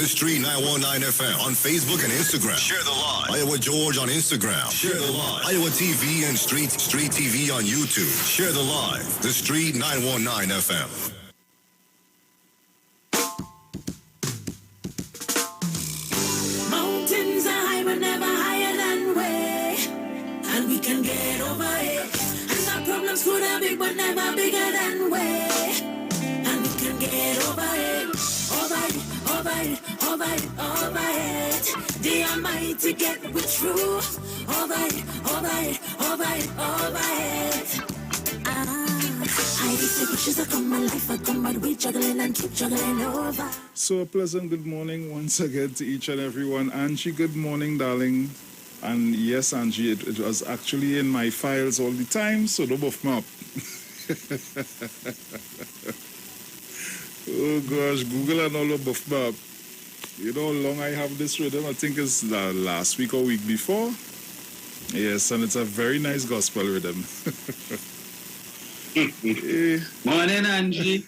The Street 919 FM on Facebook and Instagram. Share the live. Iowa George on Instagram. Share the live. Iowa TV and Street TV on YouTube. Share the live. The Street 919 FM. Mountains are high, but never higher than we. And we can get over it. And our problems could have big, but never bigger than we. And we can get over it. Over it, over it, over it, over it. The Almighty get we through. Over it, over it, over it, over it. I see wishes that come my life, I come, but we juggling and keep juggling over. So a pleasant good morning once again to each and everyone. Angie, good morning, darling. And yes, Angie, it was actually in my files all the time, so don't buff me up. Oh gosh, Google and all of buff me up. You know how long I have this rhythm? I think it's the last week or week before. Yes, and it's a very nice gospel rhythm. Morning, Angie.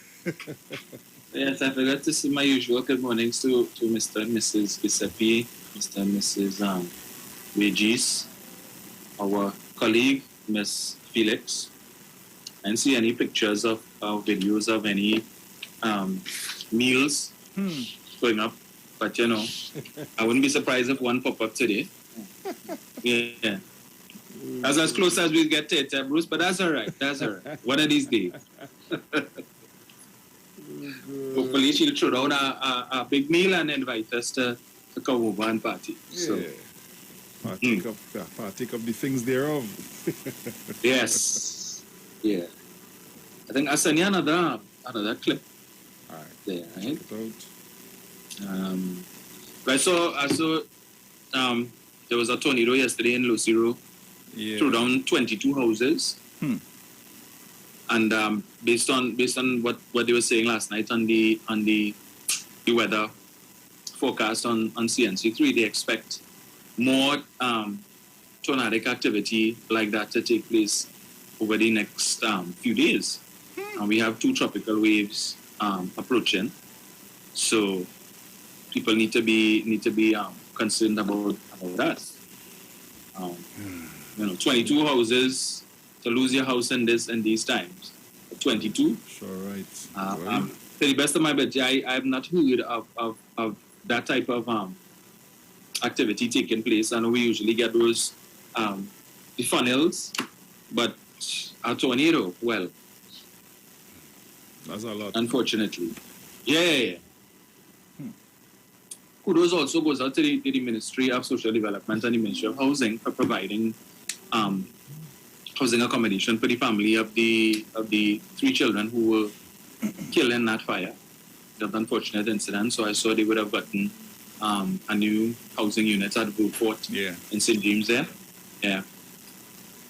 Yes, I forgot to say my usual good mornings to Mr. and Mrs. Giuseppe, Mr. and Mrs. Regis, our colleague, Miss Felix. I didn't see any pictures of videos of any meals going up, but you know, I wouldn't be surprised if one pop up today. Yeah. That's as close as we get to it, Bruce, but that's all right. That's all right. One of these days. Hopefully she'll throw down a big meal and invite us to come over and party. So. Yeah. Partake of the things thereof. Yes. Yeah. I think I sent you another clip. All right. There, right? Check it out. I saw there was a tornado yesterday in Lucero. Yeah. Threw down 22 houses. And based on what they were saying last night on the weather forecast on CNC3, they expect more tornadic activity like that to take place over the next few days. And we have 2 tropical waves approaching, so people need to be concerned about that. 22 houses, to lose your house in these times. 22. Sure, right. To the best of my ability, I have not heard of that type of activity taking place. I know we usually get those the funnels, but a tornado, well, that's a lot. Unfortunately. Yeah. Kudos also goes out to the Ministry of Social Development and the Ministry of Housing for providing housing accommodation for the family of the 3 children who were killed in that fire. That unfortunate incident. So I saw they would have gotten a new housing unit at Beaufort in St. James there. Yeah.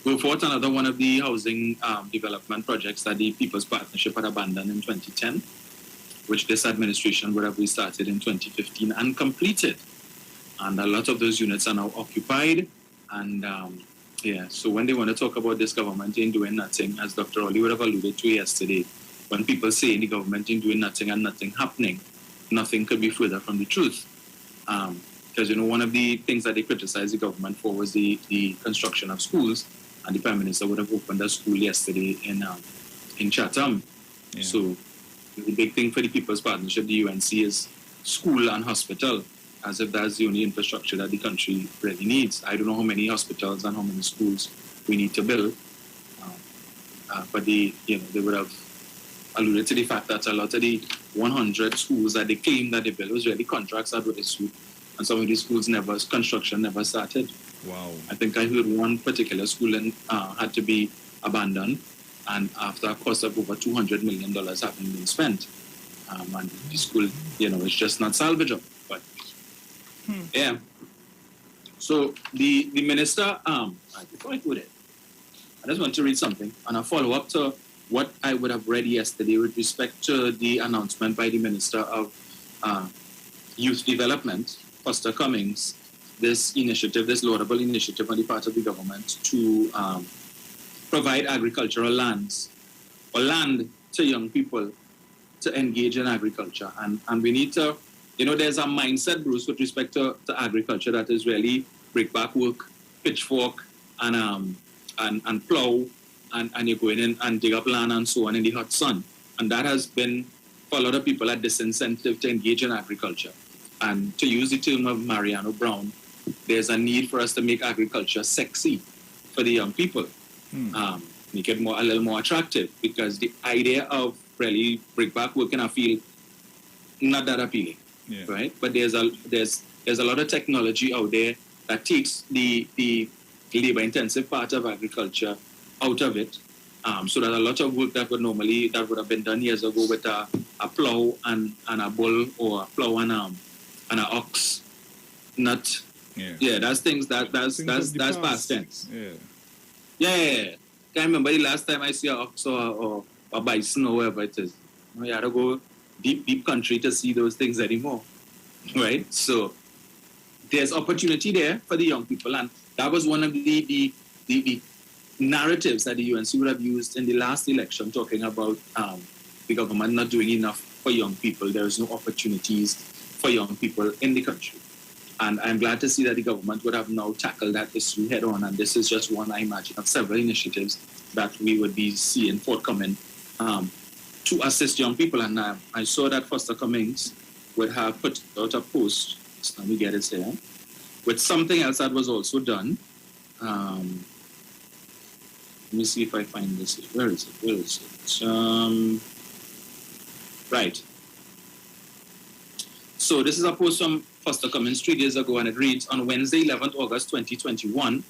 Beaufort, another one of the housing development projects that the People's Partnership had abandoned in 2010, which this administration would have restarted in 2015 and completed. And a lot of those units are now occupied. And so when they want to talk about this government ain't doing nothing, as Dr. Ollie would have alluded to yesterday, when people say the government ain't doing nothing and nothing happening, nothing could be further from the truth. Because, one of the things that they criticized the government for was the construction of schools, and the Prime Minister would have opened a school yesterday in Chatham. Yeah. So the big thing for the People's Partnership, the UNC, is school and hospital, as if that's the only infrastructure that the country really needs. I don't know how many hospitals and how many schools we need to build, but they would have alluded to the fact that a lot of the 100 schools that they claim that they built was really contracts that were issued, and some of these schools construction never started. Wow. I think I heard one particular school had to be abandoned, and after a cost of over $200 million having been spent. And the school, it's just not salvageable. But, yeah. So the minister, before I put it, I just want to read something, and a follow-up to what I would have read yesterday with respect to the announcement by the Minister of Youth Development, Foster Cummings, this laudable initiative on the part of the government to provide agricultural lands or land to young people to engage in agriculture. And we need to there's a mindset, Bruce, with respect to agriculture that is really brickbat work, pitchfork, and plow, and you go in and dig up land and so on in the hot sun. And that has been, for a lot of people, a disincentive to engage in agriculture. And to use the term of Mariano Brown, there's a need for us to make agriculture sexy for the young people. Make it a little more attractive, because the idea of really brickbat work in a field, not that appealing. Yeah. Right, but there's a lot of technology out there that takes the labor-intensive part of agriculture out of it, so that a lot of work that would have been done years ago with a plow and a bull, or a plow and an ox, that's things that's past tense. Yeah. Can't remember the last time I see an ox or a bison or whatever it is. You had to go deep country to see those things anymore, right? So there's opportunity there for the young people, and that was one of the narratives that the UNC would have used in the last election, talking about the government not doing enough for young people. There's no opportunities for young people in the country, and I'm glad to see that the government would have now tackled that issue head on, and this is just one, I imagine, of several initiatives that we would be seeing forthcoming to assist young people. And I saw that Foster Cummings would have put out a post, so let me get it here, with something else that was also done. Let me see if I find this. Where is it? Right. So this is a post from Foster Cummings 3 days ago, and it reads, on Wednesday, 11th August 2021,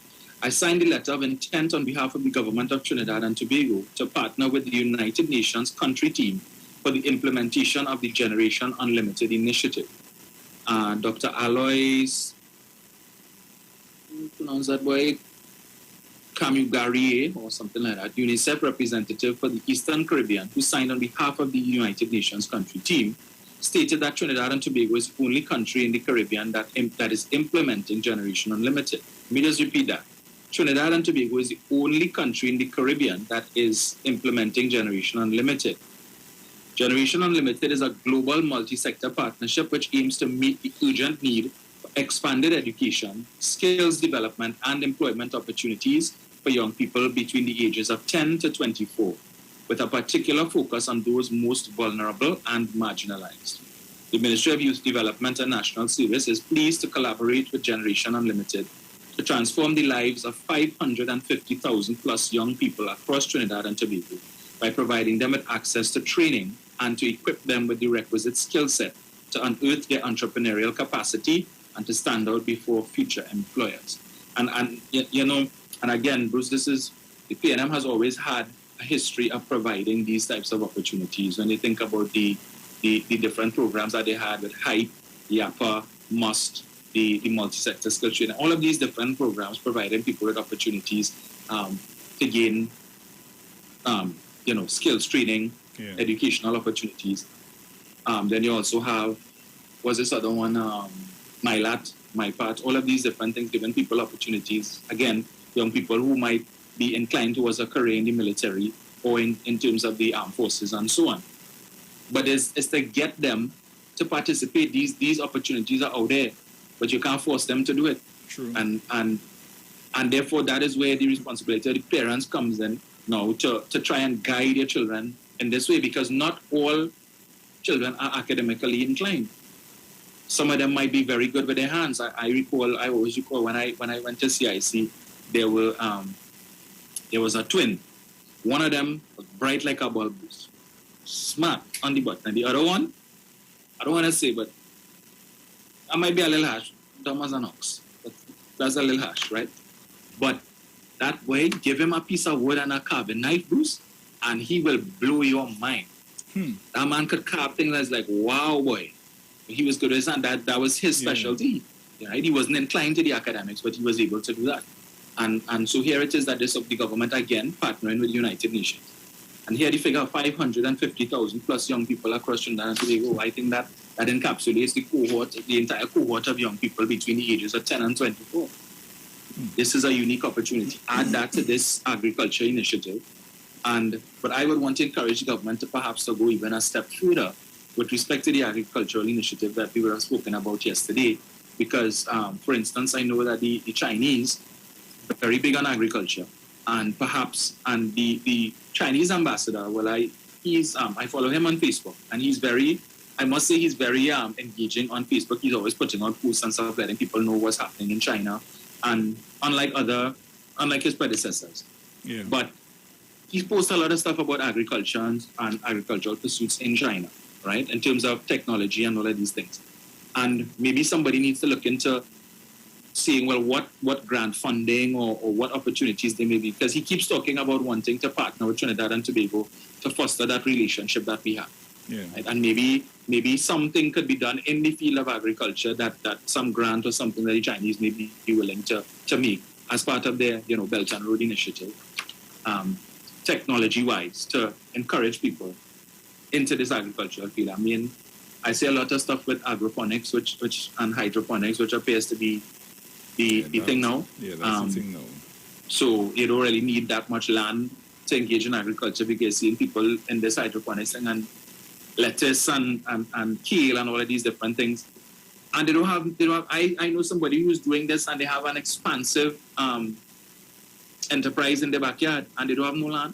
I signed a letter of intent on behalf of the government of Trinidad and Tobago to partner with the United Nations country team for the implementation of the Generation Unlimited initiative. Dr. Alois, pronounce that boy, Camugarier or something like that, UNICEF representative for the Eastern Caribbean, who signed on behalf of the United Nations country team, stated that Trinidad and Tobago is the only country in the Caribbean that is implementing Generation Unlimited. Let me just repeat that. Trinidad and Tobago is the only country in the Caribbean that is implementing Generation Unlimited. Generation Unlimited is a global multi-sector partnership which aims to meet the urgent need for expanded education, skills development, and employment opportunities for young people between the ages of 10 to 24, with a particular focus on those most vulnerable and marginalized. The Ministry of Youth Development and National Service is pleased to collaborate with Generation Unlimited to transform the lives of 550,000 plus young people across Trinidad and Tobago by providing them with access to training and to equip them with the requisite skill set to unearth their entrepreneurial capacity and to stand out before future employers. And again, Bruce, the PNM has always had a history of providing these types of opportunities. When you think about the different programs that they had with HYPE, YAPA, MUST, the multi-sector skill training, all of these different programs providing people with opportunities to gain, skills training, educational opportunities. Then you also have, what's this other one? MyLat, MyPart, all of these different things giving people opportunities. Again, young people who might be inclined towards a career in the military or in terms of the armed forces and so on. But it's to get them to participate. These opportunities are out there, but you can't force them to do it. True. And therefore that is where the responsibility of the parents comes in now to try and guide your children in this way, because not all children are academically inclined. Some of them might be very good with their hands. I always recall when I went to CIC, there was a twin. One of them was bright like a bulb, smart on the button, and the other one, I don't want to say, but I might be a little harsh, dumb as an ox. That's a little harsh, right? But that way, give him a piece of wood and a carving knife, Bruce, and he will blow your mind. That man could carve things that's like, wow, boy. He was good at that. That was his specialty. Right? He wasn't inclined to the academics, but he was able to do that. And so here it is that the government, again, partnering with the United Nations. And here the figure of 550,000 plus young people across Trinidad and Tobago, I think that encapsulates the entire cohort of young people between the ages of 10 and 24. This is a unique opportunity. Add that to this agriculture initiative. But I would want to encourage the government to perhaps go even a step further with respect to the agricultural initiative that we were spoken about yesterday, because, for instance, I know that the Chinese are very big on agriculture, and the Chinese ambassador, I follow him on Facebook, and he's very engaging on Facebook. He's always putting out posts and stuff, letting people know what's happening in China, and unlike his predecessors. Yeah. But he posts a lot of stuff about agriculture and agricultural pursuits in China, right? In terms of technology and all of these things. And maybe somebody needs to look into seeing, well, what grant funding or what opportunities there may be, because he keeps talking about wanting to partner with Trinidad and Tobago to foster that relationship that we have. Yeah. Right? And maybe something could be done in the field of agriculture, that some grant or something that the Chinese may be willing to make as part of their Belt and Road Initiative, technology-wise, to encourage people into this agricultural field. I mean, I see a lot of stuff with agroponics, and hydroponics, which appears to be the thing now. Yeah, that's the thing now. So you don't really need that much land to engage in agriculture, because seeing people in this hydroponics thing, and lettuce and kale and all of these different things, and they don't have. I know somebody who's doing this, and they have an expansive enterprise in their backyard, and they don't have no land.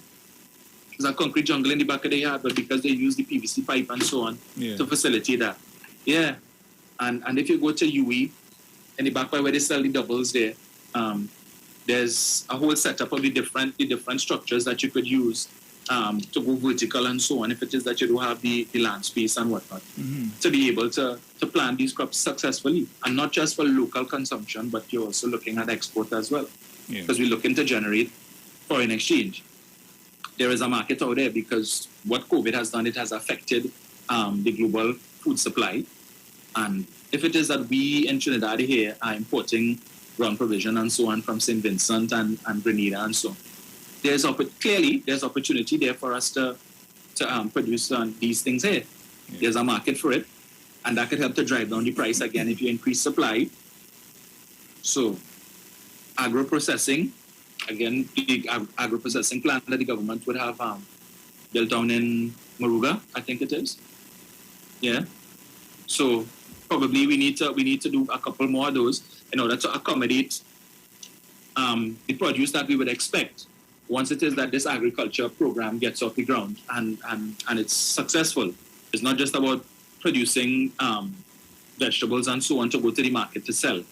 There's a concrete jungle in the back of the yard, but because they use the PVC pipe and so on to facilitate that. Yeah. And if you go to IWER, in the back where they sell the doubles there, there's a whole setup of the different structures that you could use to go vertical and so on, if it is that you don't have the land space and whatnot, to be able to plant these crops successfully, and not just for local consumption, but you're also looking at export as well, because we're looking to generate foreign exchange. There is a market out there, because what COVID has done, it has affected the global food supply. And if it is that we in Trinidad here are importing ground provision and so on from St. Vincent and Grenada and so on, there's opportunity there for us to produce these things here. Yeah. There's a market for it, and that could help to drive down the price again if you increase supply. So agro-processing, again, the agro-processing plant that the government would have built down in Moruga, I think it is. Yeah. So probably we need to do a couple more of those in order to accommodate the produce that we would expect once it is that this agriculture program gets off the ground and it's successful. It's not just about producing vegetables and so on to go to the market to sell.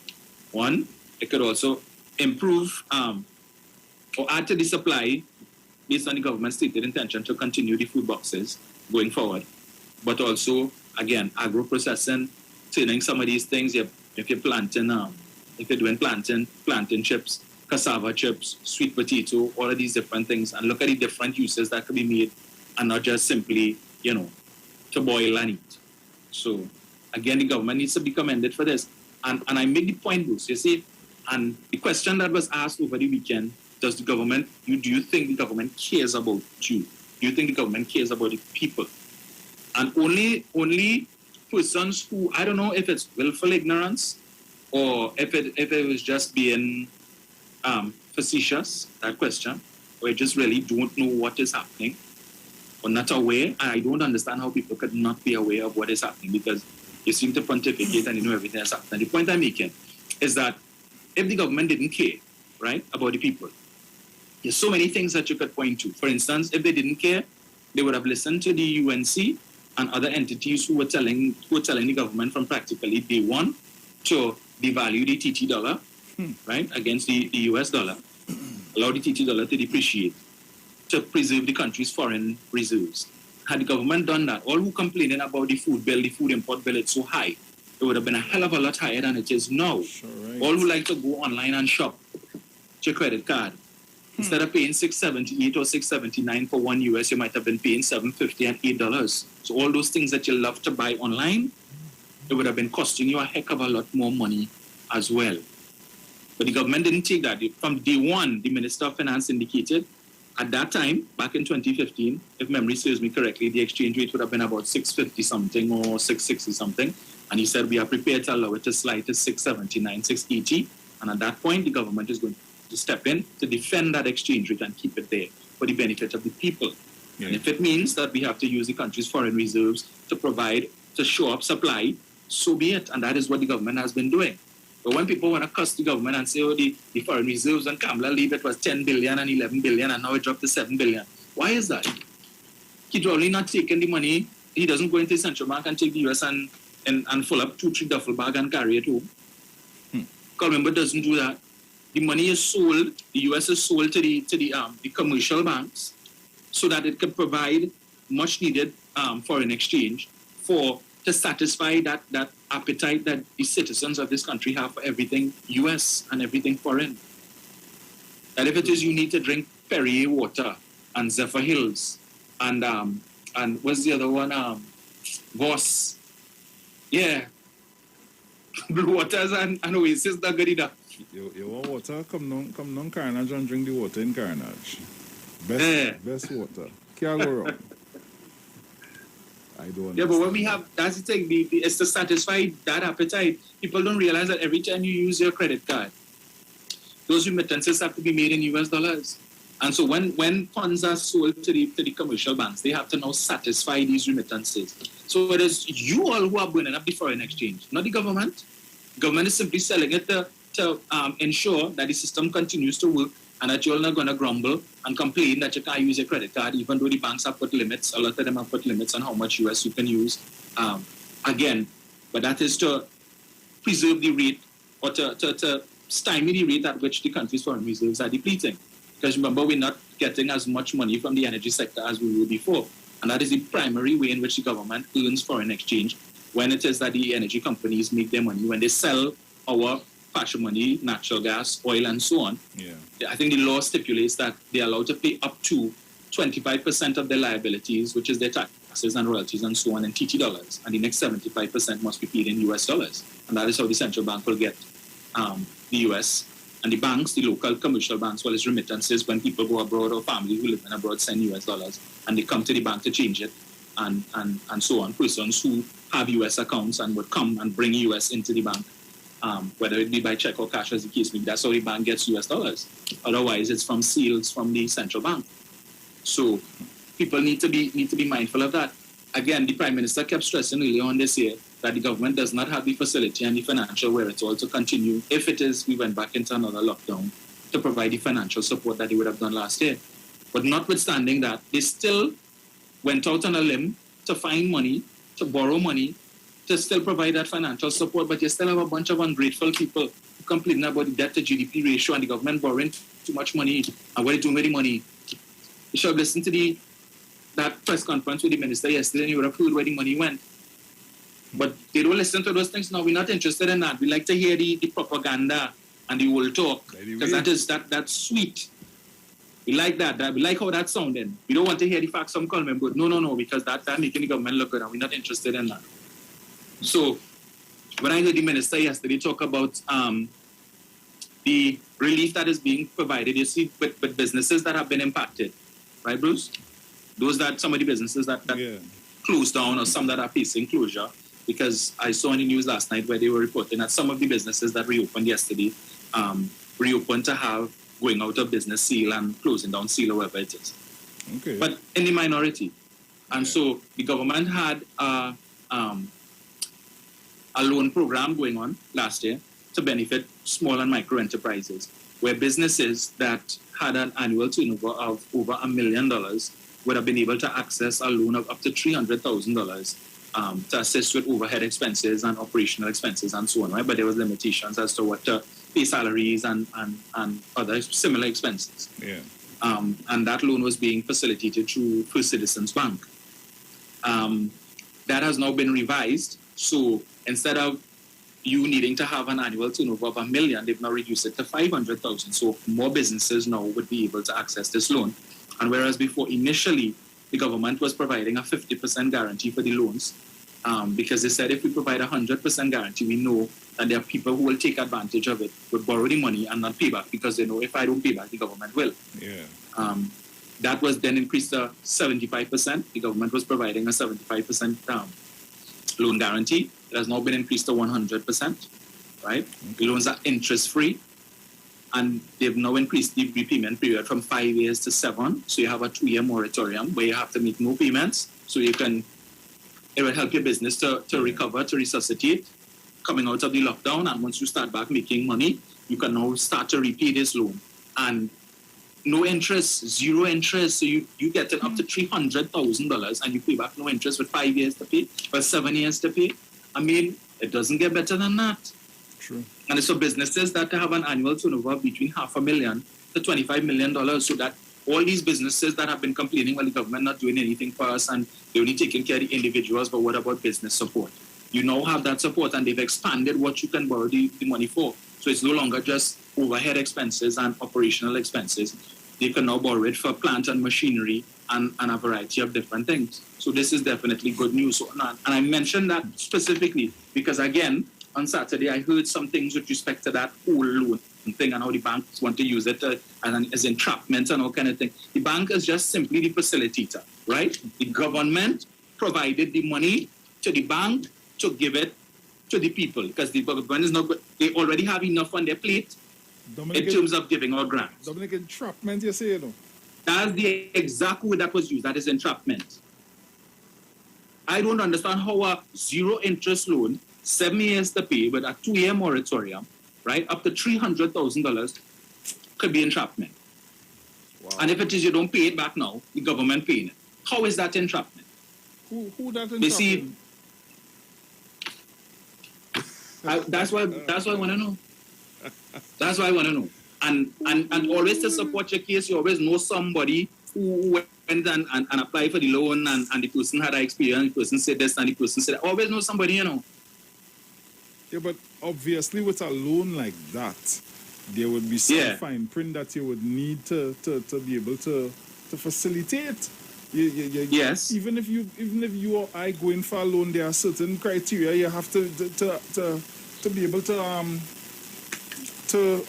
One, it could also improve or add to the supply based on the government's stated intention to continue the food boxes going forward. But also, again, agro-processing, turning some of these things, if you're planting, if you're doing planting chips, cassava chips, sweet potato, all of these different things, and look at the different uses that could be made, and not just simply, to boil and eat. So, again, the government needs to be commended for this. And I make the point, Bruce, you see, and the question that was asked over the weekend, do you think the government cares about you? Do you think the government cares about the people? And only persons who, I don't know if it's willful ignorance or if it was just being facetious, that question, or just really don't know what is happening or not aware. I don't understand how people could not be aware of what is happening, because you seem to pontificate and you know everything that's happening. The point I'm making is that if the government didn't care, right, about the people, there's so many things that you could point to. For instance, if they didn't care, they would have listened to the UNC and other entities who were telling the government from practically day one to devalue the TT dollar, right, against the US dollar, allow the TT dollar to depreciate, to preserve the country's foreign reserves. Had the government done that, all who complaining about the food bill, the food import bill, it's so high, it would have been a hell of a lot higher than it is now. Sure, right. All who like to go online and shop, your credit card, instead of paying $6.78 or $6.79 for $1, you might have been paying $7.50 and $8. So all those things that you love to buy online, it would have been costing you a heck of a lot more money as well. But the government didn't take that. From day one, the Minister of Finance indicated at that time, back in 2015, if memory serves me correctly, the exchange rate would have been about 650 something or 660 something. And he said, we are prepared to allow it to slide to 679, 680. And at that point, the government is going to step in to defend that exchange rate and keep it there for the benefit of the people. Yeah. And if it means that we have to use the country's foreign reserves to show up supply, so be it. And that is what the government has been doing. But when people want to cuss the government and say, the foreign reserves on Kamala leave, it was 10 billion and 11 billion, and now it dropped to 7 billion. Why is that? He's only not taking the money. He doesn't go into the central bank and take the US and fill up 2-3 duffel bag and carry it home. Remember, doesn't do that. The money is sold, the US is sold to the commercial banks so that it can provide much needed foreign exchange to satisfy that appetite that the citizens of this country have for everything US and everything foreign. That if it is you need to drink Perrier water and Zephyr Hills and what's the other one? Voss. Yeah. Blue Waters and Oasis, that good enough. You want water? Come down Carnage and drink the water in Carnage. Best water. Can't go wrong. I don't understand. Yeah, but when we have, that's the thing, it's to satisfy that appetite. People don't realize that every time you use your credit card, those remittances have to be made in US dollars. And so when funds are sold to the commercial banks, they have to now satisfy these remittances. So it is you all who are burning up the foreign exchange, not the government. The government is simply selling it to ensure that the system continues to work and that you're not going to grumble and complain that you can't use your credit card, even though the banks have put limits. A lot of them have put limits on how much US you can use. Again, but that is to preserve the rate or to stymie the rate at which the country's foreign reserves are depleting. Because remember, we're not getting as much money from the energy sector as we were before. And that is the primary way in which the government earns foreign exchange, when it is that the energy companies make their money, when they sell our patrimony, natural gas, oil, and so on. Yeah. I think the law stipulates that they're allowed to pay up to 25% of their liabilities, which is their taxes and royalties and so on, in TT dollars. And the next 75% must be paid in US dollars. And that is how the central bank will get the US. And the banks, the local commercial banks, well as remittances, when people go abroad or family who live in abroad send US dollars, and they come to the bank to change it, and so on. Persons who have US accounts and would come and bring US into the bank, whether it be by check or cash, as the case may be, that's how the bank gets US dollars. Otherwise, it's from seals from the central bank. So people need to be mindful of that. Again, the Prime Minister kept stressing earlier on this year that the government does not have the facility and the financial wherewithal to continue, if it is we went back into another lockdown, to provide the financial support that they would have done last year. But notwithstanding that, they still went out on a limb to find money, to borrow money, to still provide that financial support. But you still have a bunch of ungrateful people complaining about the debt to GDP ratio and the government borrowing too much money. And what are they doing with the money? You should have listened to that press conference with the minister yesterday, and you would have heard where the money went. But they don't listen to those things now. We're not interested in that. We like to hear the propaganda and the old talk, because that's sweet. We like that. We like how that's sounding. We don't want to hear the facts from Coleman, but no, because that's making the government look good, and we're not interested in that. So when I heard the minister yesterday talk about the relief that is being provided, you see, with businesses that have been impacted, right, Bruce? Some of the businesses that closed down, or some that are facing closure, because I saw in the news last night where they were reporting that some of the businesses that reopened yesterday reopened to have going out of business seal and closing down seal, or whatever it is. Okay. But in the minority. And so the government had a loan program going on last year to benefit small and micro enterprises, where businesses that had an annual turnover of over $1 million would have been able to access a loan of up to $300,000 to assist with overhead expenses and operational expenses and so on, right? But there was limitations as to what to pay salaries and other similar expenses. Yeah. And that loan was being facilitated through First Citizens Bank. That has now been revised. So instead of you needing to have an annual turnover of $1 million, they've now reduced it to $500,000. So more businesses now would be able to access this loan. And whereas before, initially, the government was providing a 50% guarantee for the loans, because they said if we provide 100% guarantee, we know that there are people who will take advantage of it, would borrow the money and not pay back, because they know if I don't pay back, the government will. Yeah. That was then increased to 75%. The government was providing a 75% loan guarantee. It has now been increased to 100%, right? The loans are interest-free. and they've now increased the repayment period from 5 years to 7. So you have a 2-year moratorium where you have to make no payments. So it will help your business to recover, to resuscitate coming out of the lockdown. And once you start back making money, you can now start to repay this loan. And no interest, 0 interest. So you get it up to $300,000 and you pay back no interest with 5 years to pay or 7 years to pay. I mean, it doesn't get better than that. True. And it's for businesses that have an annual turnover between $500,000 to $25 million. So that all these businesses that have been complaining, well, the government not doing anything for us and they're only taking care of the individuals, but what about business support? You now have that support and they've expanded what you can borrow the money for. So it's no longer just overhead expenses and operational expenses. They can now borrow it for plant and machinery and a variety of different things. So this is definitely good news. So, and I mentioned that specifically because, again, on Saturday, I heard some things with respect to that whole loan thing and how the banks want to use it as entrapment and all kind of thing. The bank is just simply the facilitator, right? The government provided the money to the bank to give it to the people because the government is not. They already have enough on their plate in terms of giving out grants. Dominic, entrapment, you say, you know? That's the exact word that was used. That is entrapment. I don't understand how a 0 interest loan, 7 years to pay, with a 2-year moratorium, right, up to $300,000 could be entrapment. Wow. And if it is you don't pay it back now, the government paying it. How is that entrapment? Who that entrapment? You see, that's why I want to know. That's why I want to know. And always to support your case, you always know somebody who went and applied for the loan and the person had an experience, the person said this and the person said that. Always know somebody, you know. Yeah, but obviously with a loan like that, there would be some fine print that you would need to be able to facilitate. Yes. Even if you or I go in for a loan, there are certain criteria you have to be able to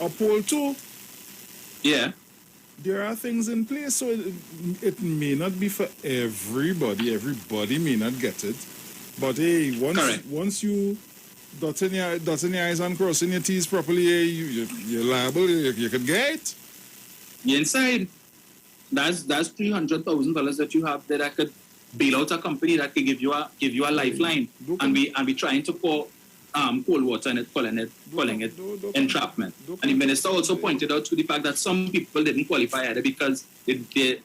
uphold to. Yeah. There are things in place, so it may not be for everybody. Everybody may not get it. But hey, once you dotting your I's and crossing your T's properly, you're liable. You could get it. You're inside. That's $300,000 that you have that I could bail out a company that could give you a lifeline, and be trying to pour cold water in it, calling it entrapment. And the minister also pointed out to the fact that some people didn't qualify either because they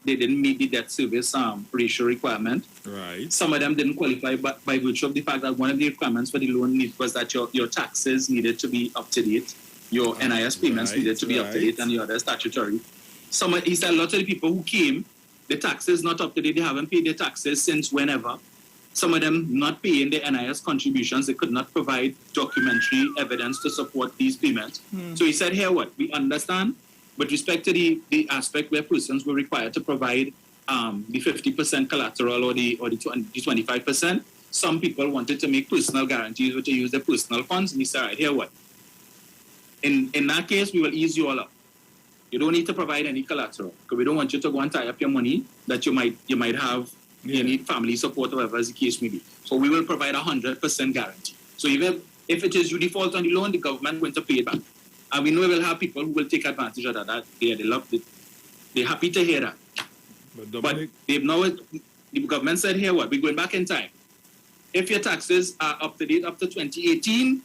didn't meet the debt service ratio requirement. Right. Some of them didn't qualify by virtue of the fact that one of the requirements for the loan was that your taxes needed to be up to date, your NIS payments needed to be up to date, and the other statutory. He said a lot of the people who came, the taxes not up to date, they haven't paid their taxes since whenever. Some of them not paying their NIS contributions, they could not provide documentary evidence to support these payments. So he said, here what, we understand, with respect to the aspect where persons were required to provide the 50% collateral or the 25%, some people wanted to make personal guarantees, which they use their personal funds, and he said, all right, here what, in that case, we will ease you all up. You don't need to provide any collateral because we don't want you to go and tie up your money that you might have. You need family support or whatever as the case may be. So we will provide 100% guarantee. So even if it is you default on the loan, the government going to pay it back. And we know we will have people who will take advantage of that. They love it. They're happy to hear that. But they've now, the government said, here what, we're going back in time. If your taxes are up to date up to 2018,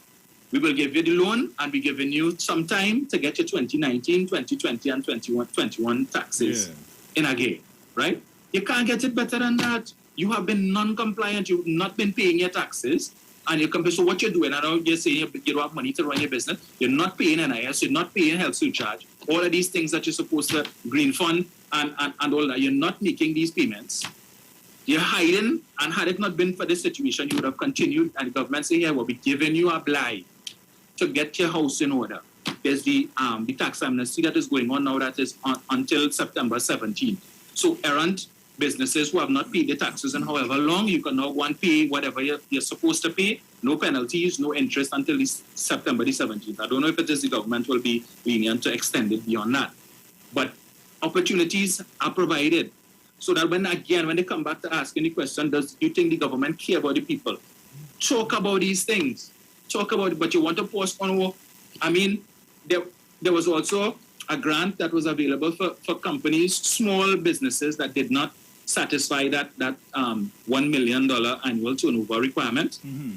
we will give you the loan and we're giving you some time to get your 2019, 2020, and 21 taxes in again, right? You can't get it better than that. You have been non-compliant. You've not been paying your taxes. And so what you're doing, I know you're saying you don't have money to run your business. You're not paying NIS. You're not paying health surcharge. All of these things that you're supposed to green fund and all that. You're not making these payments. You're hiding. And had it not been for this situation, you would have continued. And the government say, here, we'll be giving you a blight to get your house in order. There's the tax amnesty that is going on now that is until September 17th. So errant businesses who have not paid their taxes in however long, you can now go and pay whatever you're supposed to pay. No penalties, no interest until September the 17th. I don't know if it is the government will be lenient to extend it beyond that. But opportunities are provided. So that when they come back to asking the question, do you think the government care about the people? Talk about these things. Talk about it, but you want to postpone. I mean, there was also a grant that was available for companies, small businesses that did not satisfy that $1 million annual turnover requirement. Mm-hmm.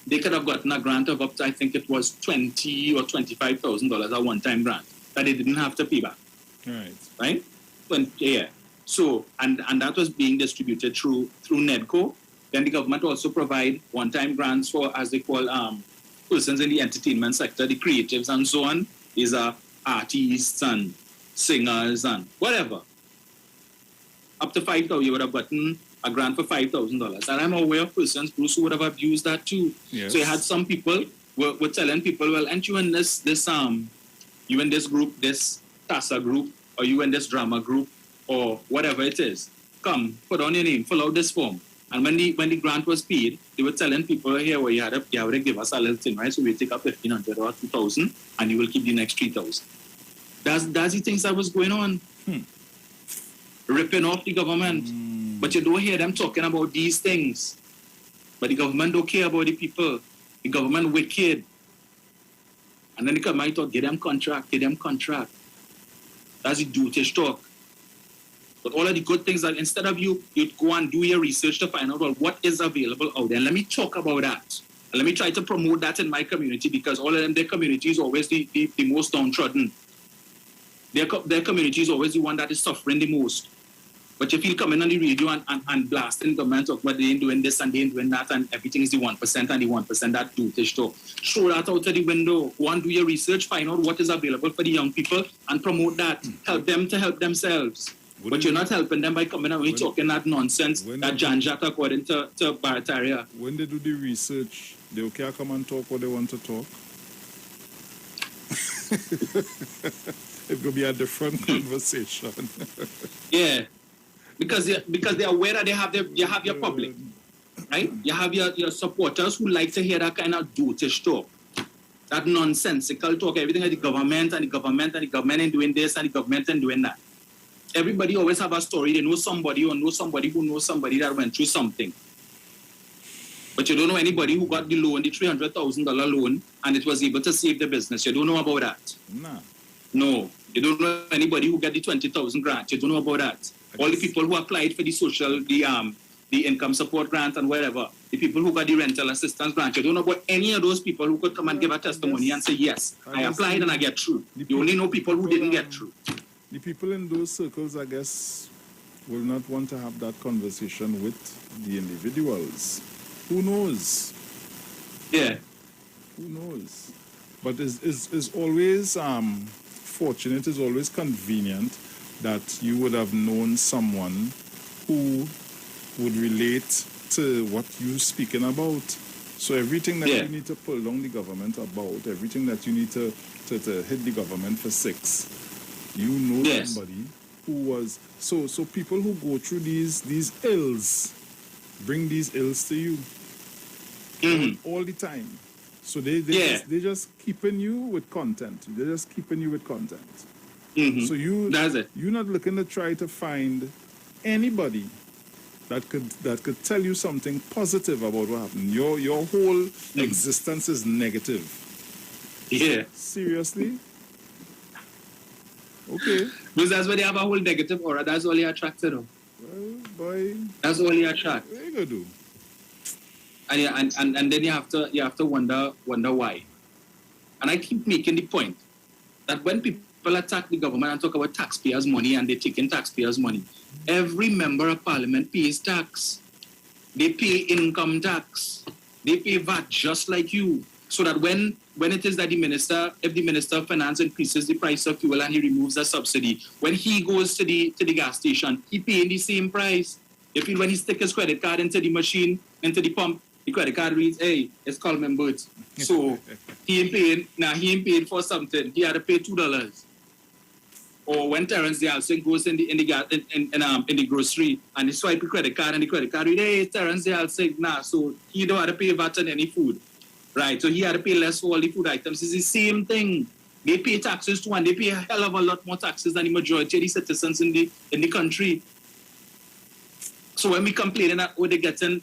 They could have gotten a grant of up to, I think it was $20,000 or $25,000, a one-time grant that they didn't have to pay back. Right? Yeah. So, and that was being distributed through NEDCO. Then the government also provide one-time grants for, as they call, persons in the entertainment sector, the creatives and so on. These are artists and singers and whatever. Up to $5,000, you would have gotten a grant for $5,000. And I'm aware of persons, Bruce, who would have abused that too. Yes. So you had some people were telling people, well, aren't you in this you in this group, this TASA group, or you in this drama group, or whatever it is? Come, put on your name, fill out this form. And when the grant was paid, they were telling people here, well, you have to give us a little thing, right? So we take up $1,500 or $2,000, and you will keep the next $3,000. That's the things that was going on. Ripping off the government. But you don't hear them talking about these things. But the government don't care about the people. The government wicked. And then the government talk, get them contract. That's the dotish talk. But all of the good things that instead of you go and do your research to find out, well, what is available out there. And let me talk about that. And let me try to promote that in my community, because all of them, their community is always the most downtrodden. Their community is always the one that is suffering the most. But if you come in on the radio and blasting government talk about they ain't doing this and they ain't doing that and everything is the 1% and the 1% that dotish talk, throw that out of the window. Go and do your research, find out what is available for the young people and promote that. Help them to help themselves. But you're not helping them by coming out and talking that nonsense, that janjat according to Barataria. When they do the research, they okay come and talk what they want to talk. It could be a different conversation. Yeah. Because they're aware that you have your public, right? You have your supporters who like to hear that kind of dotish talk, that nonsensical talk, everything like the government ain't doing this and the government ain't doing that. Everybody always have a story. They know somebody or know somebody who knows somebody that went through something. But you don't know anybody who got the loan, the $300,000 loan, and it was able to save the business. You don't know about that. Nah. No. You don't know anybody who got the 20,000 grant. You don't know about that. All the people who applied for the income support grant and whatever, the people who got the rental assistance grant, you don't know about any of those people who could come and give a testimony and say, yes, I applied and I get through. You only know people who didn't get through. The people in those circles, I guess, will not want to have that conversation with the individuals. Who knows? Yeah. Who knows? But it's always fortunate, it's always convenient that you would have known someone who would relate to what you're speaking about. So everything that you need to pull down the government about, everything that you need to hit the government for 6, you know somebody who was... So people who go through these ills bring these ills to you all the time. So they just keeping you with content. They're just keeping you with content. So you're not looking to try to find anybody that could tell you something positive about what happened. Your whole existence is negative. Yeah. Seriously? Okay. Because that's why they have a whole negative aura. That's all you attracted them. Well, boy. That's all you attract. What are you gonna do? And then you have to wonder why. And I keep making the point that when people attack the government and talk about taxpayers' money and they're taking taxpayers' money, every member of parliament pays tax. They pay income tax. They pay VAT just like you. So that when it is that if the Minister of Finance increases the price of fuel and he removes the subsidy, when he goes to the gas station, he pays the same price. When he sticks his credit card into the machine, into the pump, the credit card reads, hey, it's Coleman Boots. So he ain't paying for something. He had to pay $2. Or when Terrence the Alsing goes in the grocery and he swipe the credit card and the credit card read, hey, Terrence the Alsing, so he don't have to pay VAT on any food. Right, so he had to pay less for all the food items. It's the same thing. They pay taxes too, and they pay a hell of a lot more taxes than the majority of the citizens in the country. So when we complain that they're getting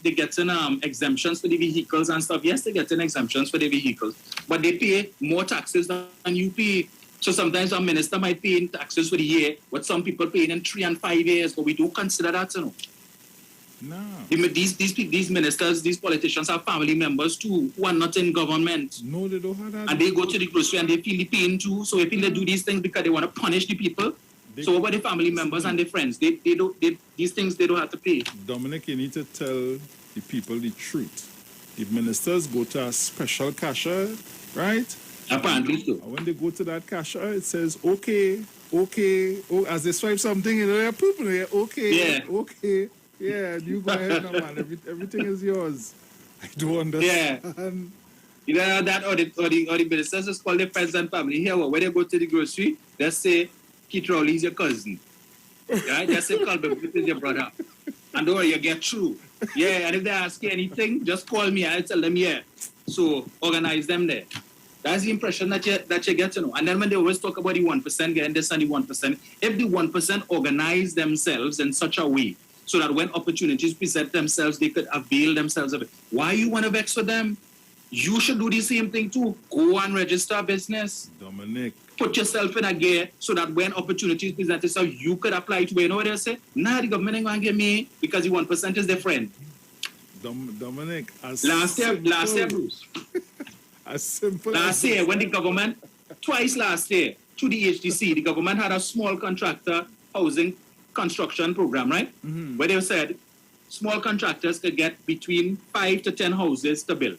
exemptions for the vehicles and stuff, yes, they're getting exemptions for the vehicles, but they pay more taxes than you pay. So sometimes a minister might pay in taxes for the year, what some people pay in 3 and 5 years, but we don't consider that, you know. No. These ministers, these politicians have family members too who are not in government. No, they don't have that. And they go to the grocery and they feel the pain too. So they feel they do these things because they want to punish the people. So what about the family members and their friends? These things they don't have to pay. Dominic, you need to tell the people the truth. The ministers go to a special cashier, right? Apparently so. And when they go to that cashier, it says, okay, oh, as they swipe something, you know, there are people there, okay, okay. Yeah, you go ahead now, man. Everything is yours. I don't understand. Yeah. Either that or the ministers just call their friends and family. Here, when they go to the grocery, they say, Keith Rowley is your cousin. Yeah, just say, call me, this is your brother. And don't worry, you get through. Yeah, and if they ask you anything, just call me. I'll tell them, yeah. So organize them there. That's the impression that you get to know. And then when they always talk about the 1% getting this and the 1%, if the 1% organize themselves in such a way so that when opportunities present themselves, they could avail themselves of it. Why you want to vex with them? You should do the same thing too. Go and register a business. Dominic. Put yourself in a gear so that when opportunities present themselves, you could apply to it. You know what they say? Nah, the government ain't going to give me because the 1% is their friend. Dominic. Last year, Bruce. As simple last year, when the government, twice last year, to the HDC, the government had a small contractor housing construction program, right? Mm-hmm. Where they said small contractors could get between 5 to 10 houses to build.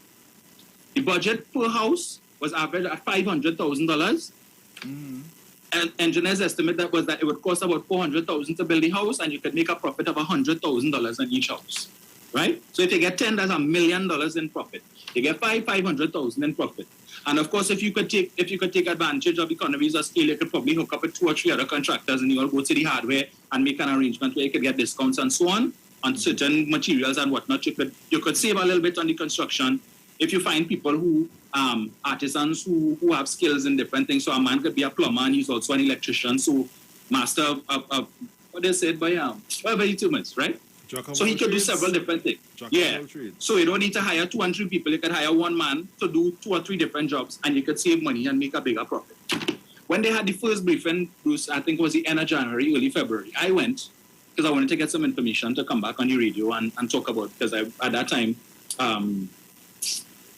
The budget per house was average at $500,000. Mm-hmm. And engineers estimate that it would cost about $400,000 to build the house, and you could make a profit of $100,000 on each house, right? So if you get 10, that's $1 million in profit. You get 500,000 in profit. And of course, if you could take advantage of economies of scale, you could probably hook up with 2 or 3 other contractors, and you all go to the hardware and make an arrangement where you could get discounts and so on certain materials and whatnot. You could save a little bit on the construction if you find people who artisans who have skills in different things. So a man could be a plumber and he's also an electrician. So master of what they said by very 2 months, right? So he could do several different things. So you don't need to hire 2 and 3 people. You could hire one man to do 2 or 3 different jobs, and you could save money and make a bigger profit. When they had the first briefing, Bruce, I think it was the end of January, early February, I went because I wanted to get some information to come back on the radio and talk about, because at that time,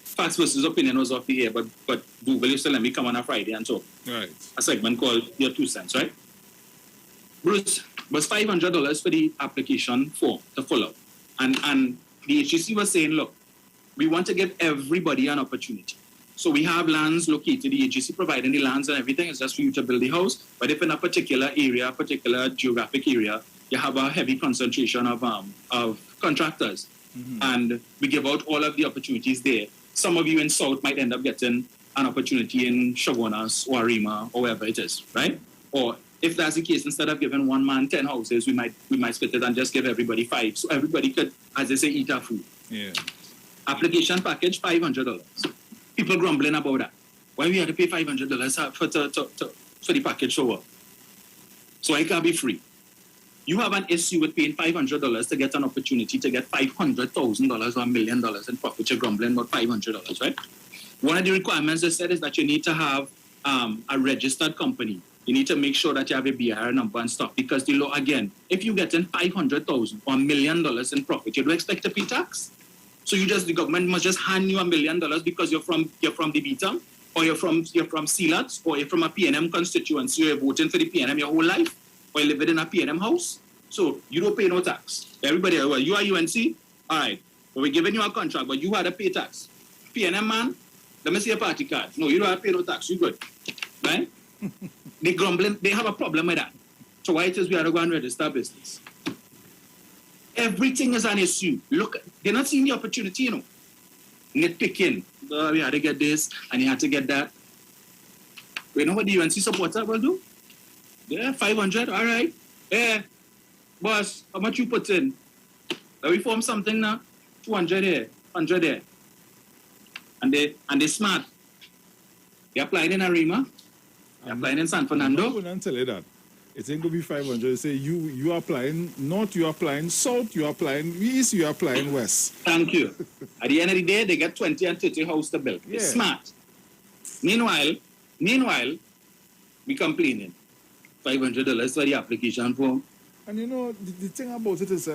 Facts versus Opinion was off the air, but Google used to let me come on a Friday and talk. Right. A segment called Your 2 Cents, right? Bruce, was $500 for the application form to fill out. And the HGC was saying, look, we want to give everybody an opportunity. So we have lands located, the HGC providing the lands and everything, it's just for you to build the house. But if in a particular area, particular geographic area, you have a heavy concentration of contractors, and we give out all of the opportunities there. Some of you in South might end up getting an opportunity in Chaguanas or Arima or wherever it is, right? Or if that's the case, instead of giving one man 10 houses, we might split it and just give everybody 5. So everybody could, as they say, eat our food. Yeah. Application package, $500. People grumbling about that. Why we have to pay $500 for the package show up? So it can't be free. You have an issue with paying $500 to get an opportunity to get $500,000 or $1 million in profit. You're grumbling about $500, right? One of the requirements they said is that you need to have a registered company. You need to make sure that you have a BIR number and stuff, because the law, again, if you're getting $500,000 or $1 million in profit, you don't expect to pay tax. So the government must just hand you $1 million because you're from the BTAM, or you're from CLATS, or you're from a PNM constituency, you're voting for the PNM your whole life, or you live in a PNM house. So you don't pay no tax. Everybody, well, you are UNC, all right, but we're giving you a contract, but you had to pay tax. PNM man, let me see a party card. No, you don't have to pay no tax, you're good, right? They grumbling, they have a problem with that. So why it is we have to go and register business? Everything is an issue. Look, they're not seeing the opportunity, Nitpicking. We had to get this, and you had to get that. You know what the UNC supporter will do? Yeah, 500, all right. Yeah, boss, how much you put in? We form something now, 200 here, 100 there. And they smart. They applied in Arima. They applied in San Fernando. I wouldn't tell you that. It ain't going to be 500. They say you are applying north, you are applying south, you are applying east, you are applying west. Thank you. At the end of the day, they get 20 and 30 houses to build. Yeah. It's smart. Meanwhile, We complaining. $500 for the application form. And you know, the thing about it is,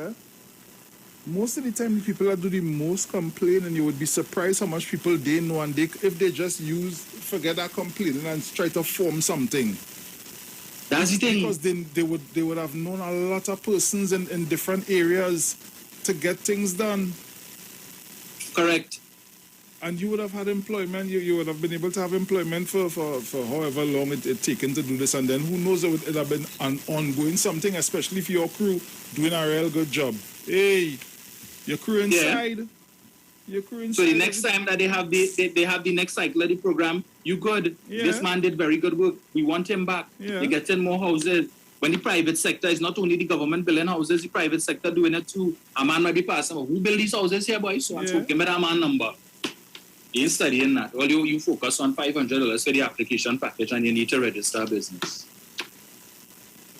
most of the time the people that do the most complaining, you would be surprised how much people they know, and if they just forget that complaining and try to form something. That's the thing. Because they would have known a lot of persons in different areas to get things done. Correct. And you would have had employment. You would have been able to have employment for however long it taken to do this. And then who knows, it would have been an ongoing something, especially if your crew doing a real good job. Hey, your crew inside. Your crew inside. So the next time that they have the next cycle of the program, you good. Yeah. This man did very good work. We want him back. Yeah. They getting more houses. When the private sector is not only the government building houses, the private sector doing it too. A man might be passing. Who build these houses here, boys? So give me that man number. You ain't studying that. All you focus on $500 for the application package, and you need to register a business.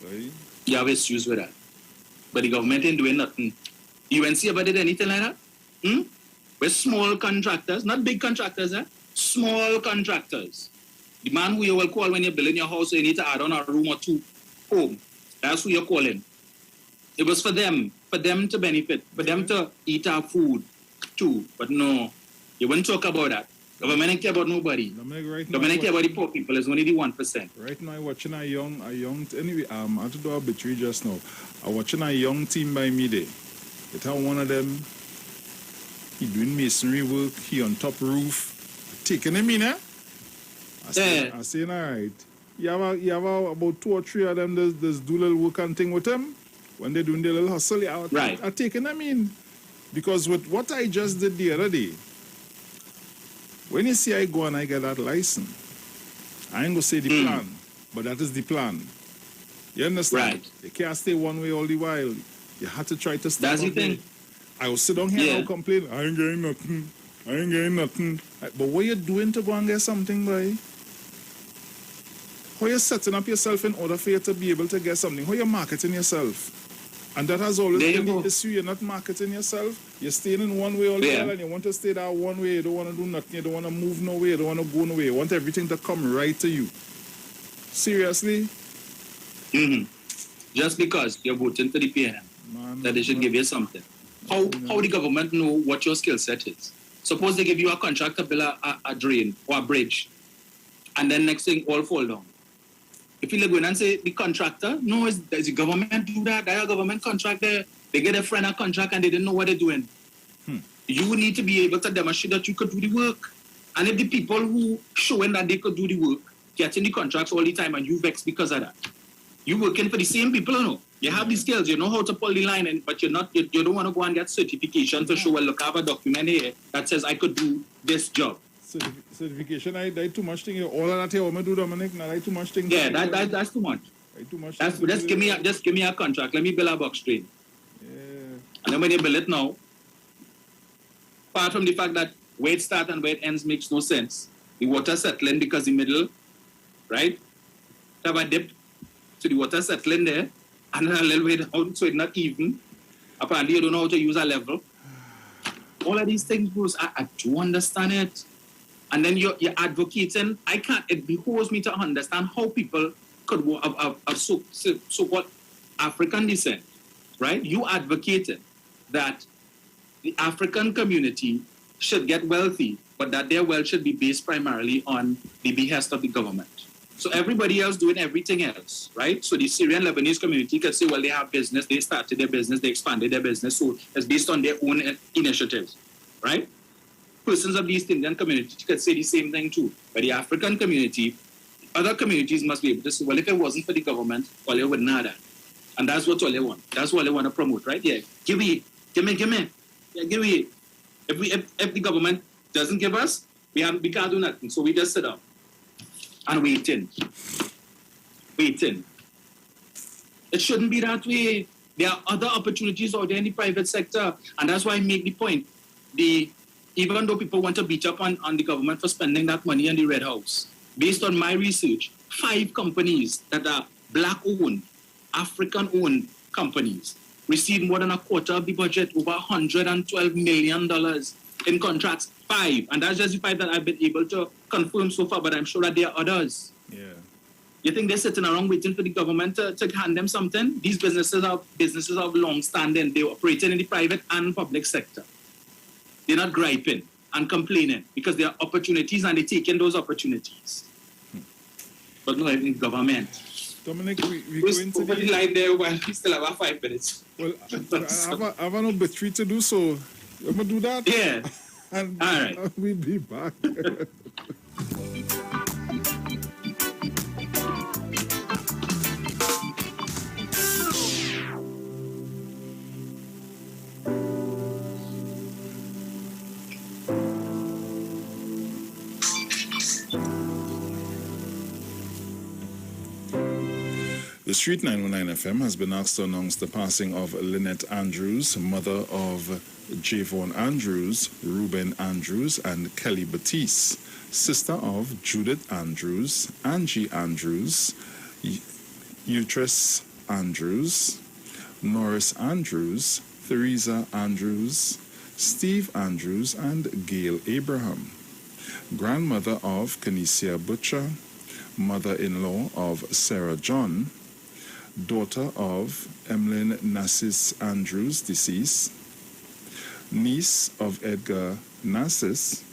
Right. You have issues with that. But the government ain't doing nothing. UNC ever did anything like that? We're small contractors, not big contractors, small contractors. The man who you will call when you're building your house, so you need to add on a room or two home. That's who you're calling. It was for them to benefit, for them to eat our food too. But no, you wouldn't talk about that. Government don't care about nobody. Government don't care about the poor people. It's only the 1%. Right now, I'm watching a young. Anyway, I had to do a obituary just now. I'm watching a young team by me there. It had one of them. He doing masonry work. He on top roof. Taking him in, I saying, all right. You have about 2 or 3 of them. There's do little work and thing with them. When they're doing their little hustle, I taking them in. Because with what I just did the other day, when you see I go and I get that license, I ain't gonna say the plan, but that is the plan. You understand? Right. You can't stay one way all the while. You have to try to stay. That's the thing. I will sit down here and I'll complain. I ain't getting nothing. But what you doing to go and get something, boy? How you setting up yourself in order for you to be able to get something? How you marketing yourself? And that has always been the issue. You're not marketing yourself. You're staying in one way all the while, and you want to stay that one way. You don't want to do nothing. You don't want to move nowhere. You don't want to go nowhere. You want everything to come right to you. Seriously? Just because you're voting for the PNM, that they should give you something. How the government know what your skill set is? Suppose they give you a contract to build a drain or a bridge, and then next thing all fall down. If you go in and say the contractor, no, does the government do that? There's a government contract there. They get a friend a contract and they didn't know what they're doing. You need to be able to demonstrate that you could do the work. And if the people who showing that they could do the work, getting the contracts all the time and you vex because of that, you working for the same people, you know. You have the skills, you know how to pull the line, but you don't want to go and get certification to show, well, look, I have a document here that says I could do this job. Certification, I too much thing. All of that here, what I do, Dominic, now I too much thing. Yeah, that's too much. Too much. Just give me a contract. Let me build a box train. Yeah. And then when you build it now, apart from the fact that where it starts and where it ends makes no sense, the water settling because the middle, right? Have a dip, so the water settling there, and then a little way down, so it's not even. Apparently, you don't know how to use a level. All of these things, Bruce, I do understand it. And then you're advocating. It behoves me to understand how people could have so-called African descent, right? You advocated that the African community should get wealthy, but that their wealth should be based primarily on the behest of the government. So everybody else doing everything else, right? So the Syrian Lebanese community could say, well, they have business, they started their business, they expanded their business, so it's based on their own initiatives, right? Persons of the East Indian community could say the same thing too. But the African community, other communities must be able to say, well, if it wasn't for the government, all they wouldn't have that. And that's what all they want. That's what they want to promote, right? Yeah, give me. Yeah, give me. If the government doesn't give us, we can't do nothing. So we just sit up and waiting. It shouldn't be that way. There are other opportunities out there in the private sector. And that's why I make the point. Even though people want to beat up on the government for spending that money in the Red House, based on my research, 5 companies that are black-owned, African-owned companies, received more than a quarter of the budget, over $112 million in contracts. 5. And that's just the 5 that I've been able to confirm so far, but I'm sure that there are others. Yeah. You think they're sitting around waiting for the government to hand them something? These businesses are long-standing. They're operating in the private and public sector. They're not griping and complaining because there are opportunities and they're taking those opportunities. But no, I think government. Dominic, we go into the line there while we still have 5 minutes. Well, I have an obituary to do, so I'm going to do that. Yeah. And all right. We'll be back. The Street 919 FM has been asked to announce the passing of Lynette Andrews, mother of Javon Andrews, Ruben Andrews, and Kelly Batiste, sister of Judith Andrews, Angie Andrews, Utress Andrews, Norris Andrews, Theresa Andrews, Steve Andrews, and Gail Abraham. Grandmother of Kenesia Butcher, mother-in-law of Sarah John, daughter of Emlyn Nassis Andrews, deceased, niece of Edgar Nassis,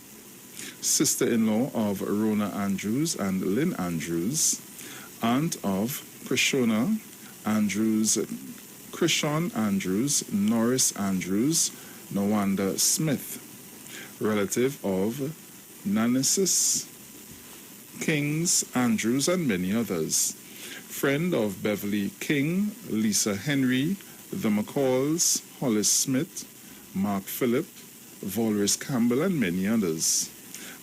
sister-in-law of Rona Andrews and Lynn Andrews, aunt of Krishona Andrews, Krishon Andrews, Norris Andrews, Nawanda Smith, relative of Nanissus, Kings Andrews, and many others. Friend of Beverly King, Lisa Henry, the McCalls, Hollis Smith, Mark Phillip, Volris Campbell, and many others.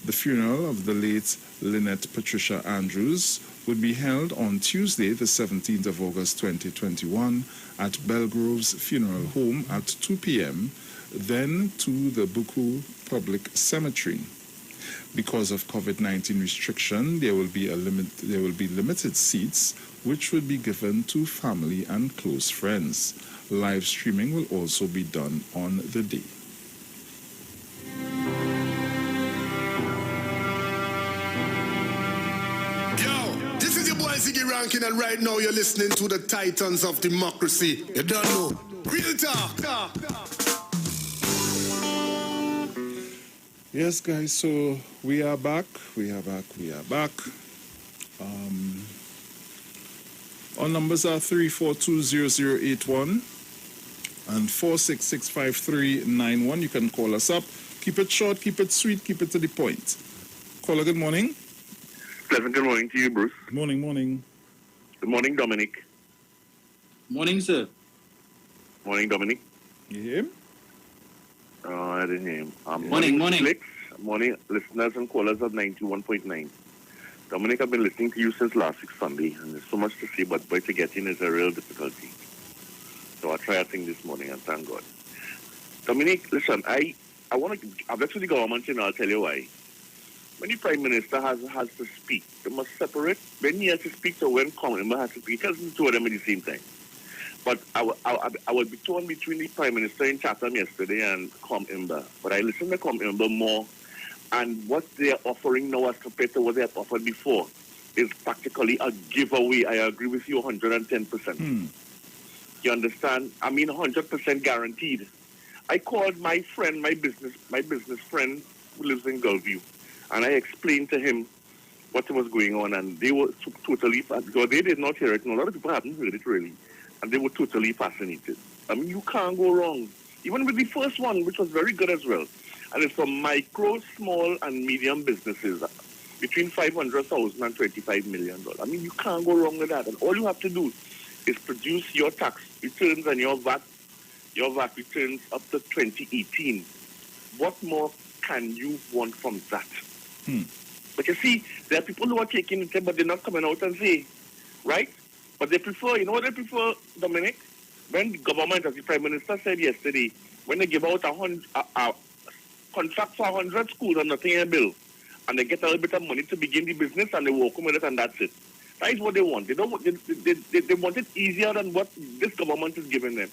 The funeral of the late Lynette Patricia Andrews would be held on Tuesday, the 17th of August 2021 at Belgrove's Funeral Home at 2 p.m., then to the Buku Public Cemetery. Because of COVID-19 restriction, there will be limited seats, which would be given to family and close friends. Live streaming will also be done on the day. Yo, this is your boy Ziggy Rankin, and right now you're listening to the Titans of Democracy. You don't know. Real talk. Yes, guys, so we are back. Our numbers are 3420081 and 4665391. You can call us up. Keep it short, keep it sweet, keep it to the point. Caller, good morning. Pleasant good morning to you, Bruce. Morning. Good morning, Dominic. Morning, sir. Morning, Dominic. You hear him? I didn't hear him. Morning. Felix. Morning, listeners and callers of 91.9. Dominic, I've been listening to you since last week Sunday, and there's so much to say, but to get in is a real difficulty. So I'll try a thing this morning, and thank God. Dominic, listen, I've left with the government, and I'll tell you why. When the Prime Minister has to speak, they must separate when he has to speak to when Commonwealth has to speak. He tells the two of them at the same time. But I would be torn between the Prime Minister in Chatham yesterday and Commonwealth. But I listened to Commonwealth more, and what they are offering now as compared to what they have offered before is practically a giveaway. I agree with you 110%. You understand? I mean 100% guaranteed. I called my friend, my business friend who lives in Gulfview, and I explained to him what was going on, and they were totally, because they did not hear it, and a lot of people haven't heard it really, and they were totally fascinated. I mean, you can't go wrong. Even with the first one, which was very good as well. And it's for micro, small, and medium businesses between $500,000 and $25 million. I mean, you can't go wrong with that. And all you have to do is produce your tax returns and your VAT returns up to 2018. What more can you want from that? But you see, there are people who are taking it, but they're not coming out and say, right? But they prefer, you know what they prefer, Dominic? When the government, as the Prime Minister said yesterday, when they give out a contract for 100 schools and nothing in a bill, and they get a little bit of money to begin the business, and they walk with it, and that's it. That is what they want. They want it easier than what this government is giving them.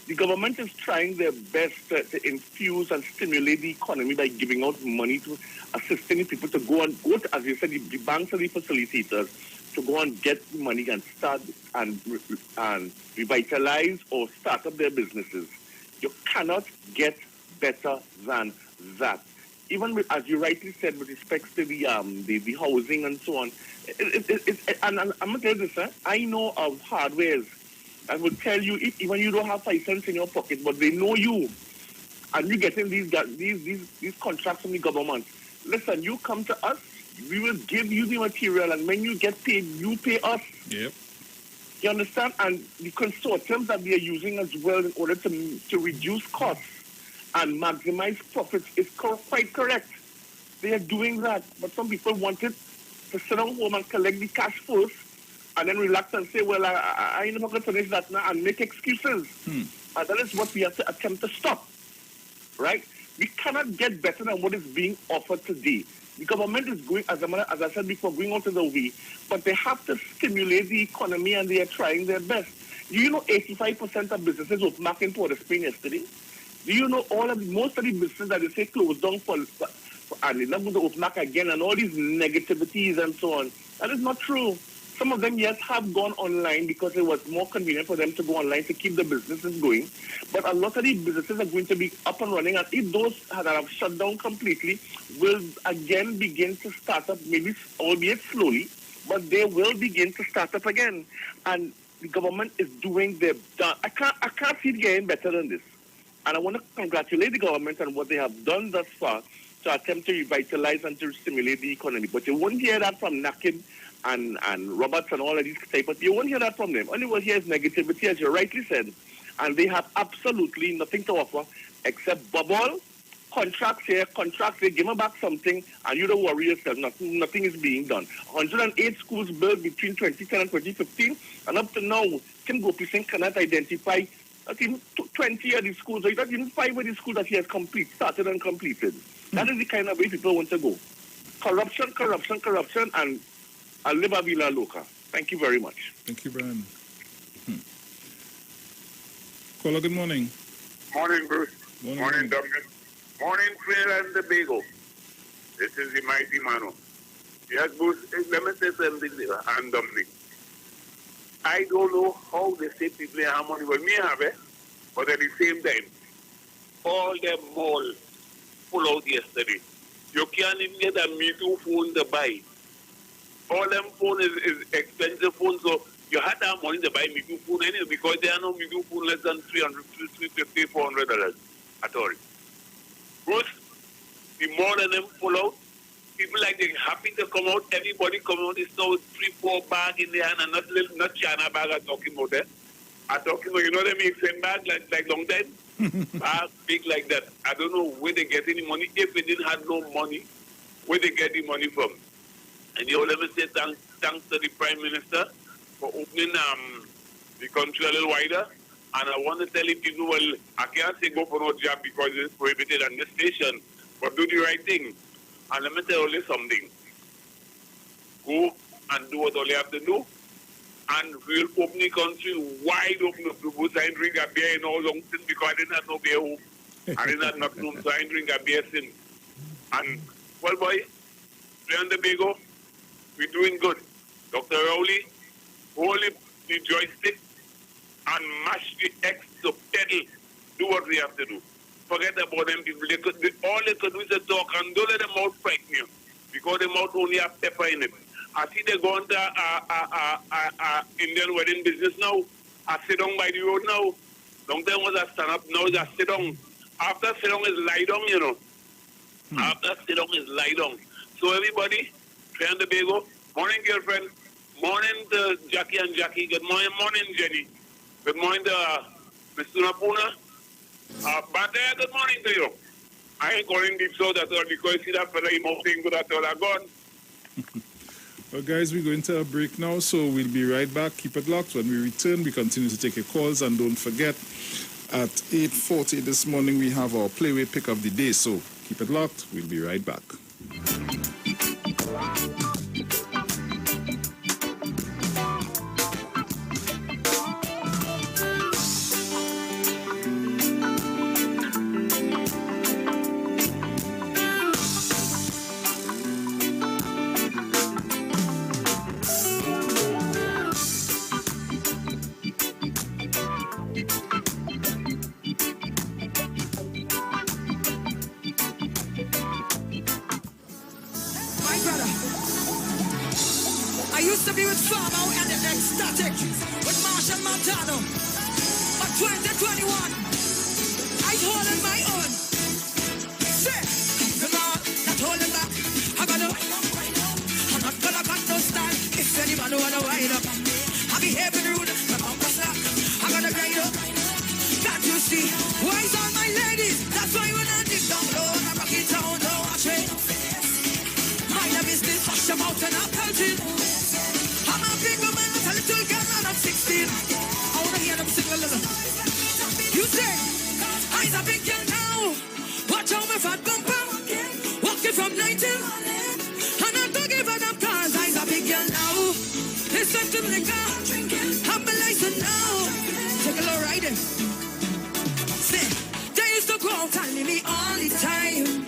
The government is trying their best to infuse and stimulate the economy by giving out money to assisting people to go to, as you said, the banks are the facilitators to go and get the money and start and revitalize or start up their businesses. You cannot get better than that. Even with, as you rightly said, with respect to the housing and so on, and I'm going to tell you this, I know of hardwares. I will tell you, even you don't have 5 cents in your pocket, but they know you, and you're getting these contracts from the government. Listen, you come to us, we will give you the material, and when you get paid, you pay us. Yep. You understand? And the consortiums that we are using as well in order to reduce costs and maximize profits is quite correct. They are doing that, but some people wanted to sit down home and collect the cash first, and then relax and say, well, I never going to finish that now, and make excuses. And that is what we have to attempt to stop, right? We cannot get better than what is being offered today. The government is going, as I said before, going out of the way, but they have to stimulate the economy, and they are trying their best. Do you know 85% of businesses opened back in Port of Spain yesterday? Do you know most of the businesses that they say closed down and they're not going to open back again, and all these negativities and so on? That is not true. Some of them, yes, have gone online because it was more convenient for them to go online to keep the businesses going. But a lot of the businesses are going to be up and running, and if those that have shut down completely will again begin to start up, maybe albeit slowly, but they will begin to start up again. And the government is doing their best. I can't see it getting better than this. And I want to congratulate the government on what they have done thus far to attempt to revitalize and to stimulate the economy. But you won't hear that from Nakin and Roberts and all of these type, but you won't hear that from them. Only what here is negativity, as you rightly said, and they have absolutely nothing to offer except bubble, contracts here, contracts there, give them back something, and you don't worry yourself. Nothing is being done. 108 schools built between 2010 and 2015, and up to now, Kim Gopi Singh cannot identify not even 20 of these schools, or not even 5 of these schools that he has started and completed. That is the kind of way people want to go. Corruption, and Liva Villa Loca. Thank you very much. Thank you, Brian. Caller, good morning. Morning, Bruce. Morning, Dominic. Morning, Trinidad and Tobago. This is the mighty Mano. Yes, Bruce, let me say something there, and Dominic. I don't know how they say people have money, but me have it. But at the same time, all them malls pull out yesterday. You can't even get a Me Too phone to buy. All them phone is expensive phone, so you had to have money to buy Me Too phone anyway, because there are no Me Too phone less than $300, $350, $400 at all. Bruce, the more than them pull out, people like they're happy to come out. Everybody come out. It's now 3-4 bag in their hand, and not China bag I'm talking about that. I'm talking about, you know, them same bag like long time? Bag big like that. I don't know where they get any money. If they didn't have no money, where they get the money from? And you all let me say thanks to the Prime Minister for opening the country a little wider. And I want to tell the people, well, I can't say go for no job because it's prohibited on this station, but do the right thing. And let me tell you something. Go and do what all you have to do. And we'll open the country wide open. People say drink a beer in all long since because I didn't have no beer home. I didn't have nothing home, so I didn't drink a beer since. And, well, boy, Trinidad and Tobago, we're doing good. Dr. Rowley, hold the joystick and mash the X to pedal. Do what we have to do. Forget about them people. All they could do is talk, and don't let them mouth frighten you, because the mouth only have pepper in it. I see they go into Indian wedding business now. I sit down by the road now. Long time was I stand up, now I sit down. After sit down is lie down, you know. After sit down is lie down. So everybody, Trinidad and Tobago, morning girlfriend, morning to Jackie and Jackie, good morning, Jenny. Good morning to Mr. Napuna. But good morning to you. I ain't calling deep so at all because you see that fella, he mouth ain't good at all. I'm gone. Well, guys, we're going to a break now, so we'll be right back. Keep it locked. When we return, we continue to take your calls, and don't forget, at 8:40 this morning, we have our Playway Pick of the Day, so keep it locked. We'll be right back. I used to be with Farmo and the Ecstatic, with Marshall Montano. But 2021, I holding my own. Say, come on, not holding back. I'm not gonna cut no stand. If anyone wanna wind up, I'll be having rude, my bumper slack. I'm gonna grind up. Can't you see? Wise on my ladies. That's why when I dig down low, I rock it down, no watch it. Mind your business, wash them out and I'm pelting. I'm a big woman, a little girl, and I'm 16. I wanna hear them sing a little. You say, I's a big girl now. Watch out my fat bumper. Walking from 19. And I don't give a damn cause I's a big girl now. Listen to the liquor. I'm a license now. Take a little riding. Say, they used to go out and leave me all the time.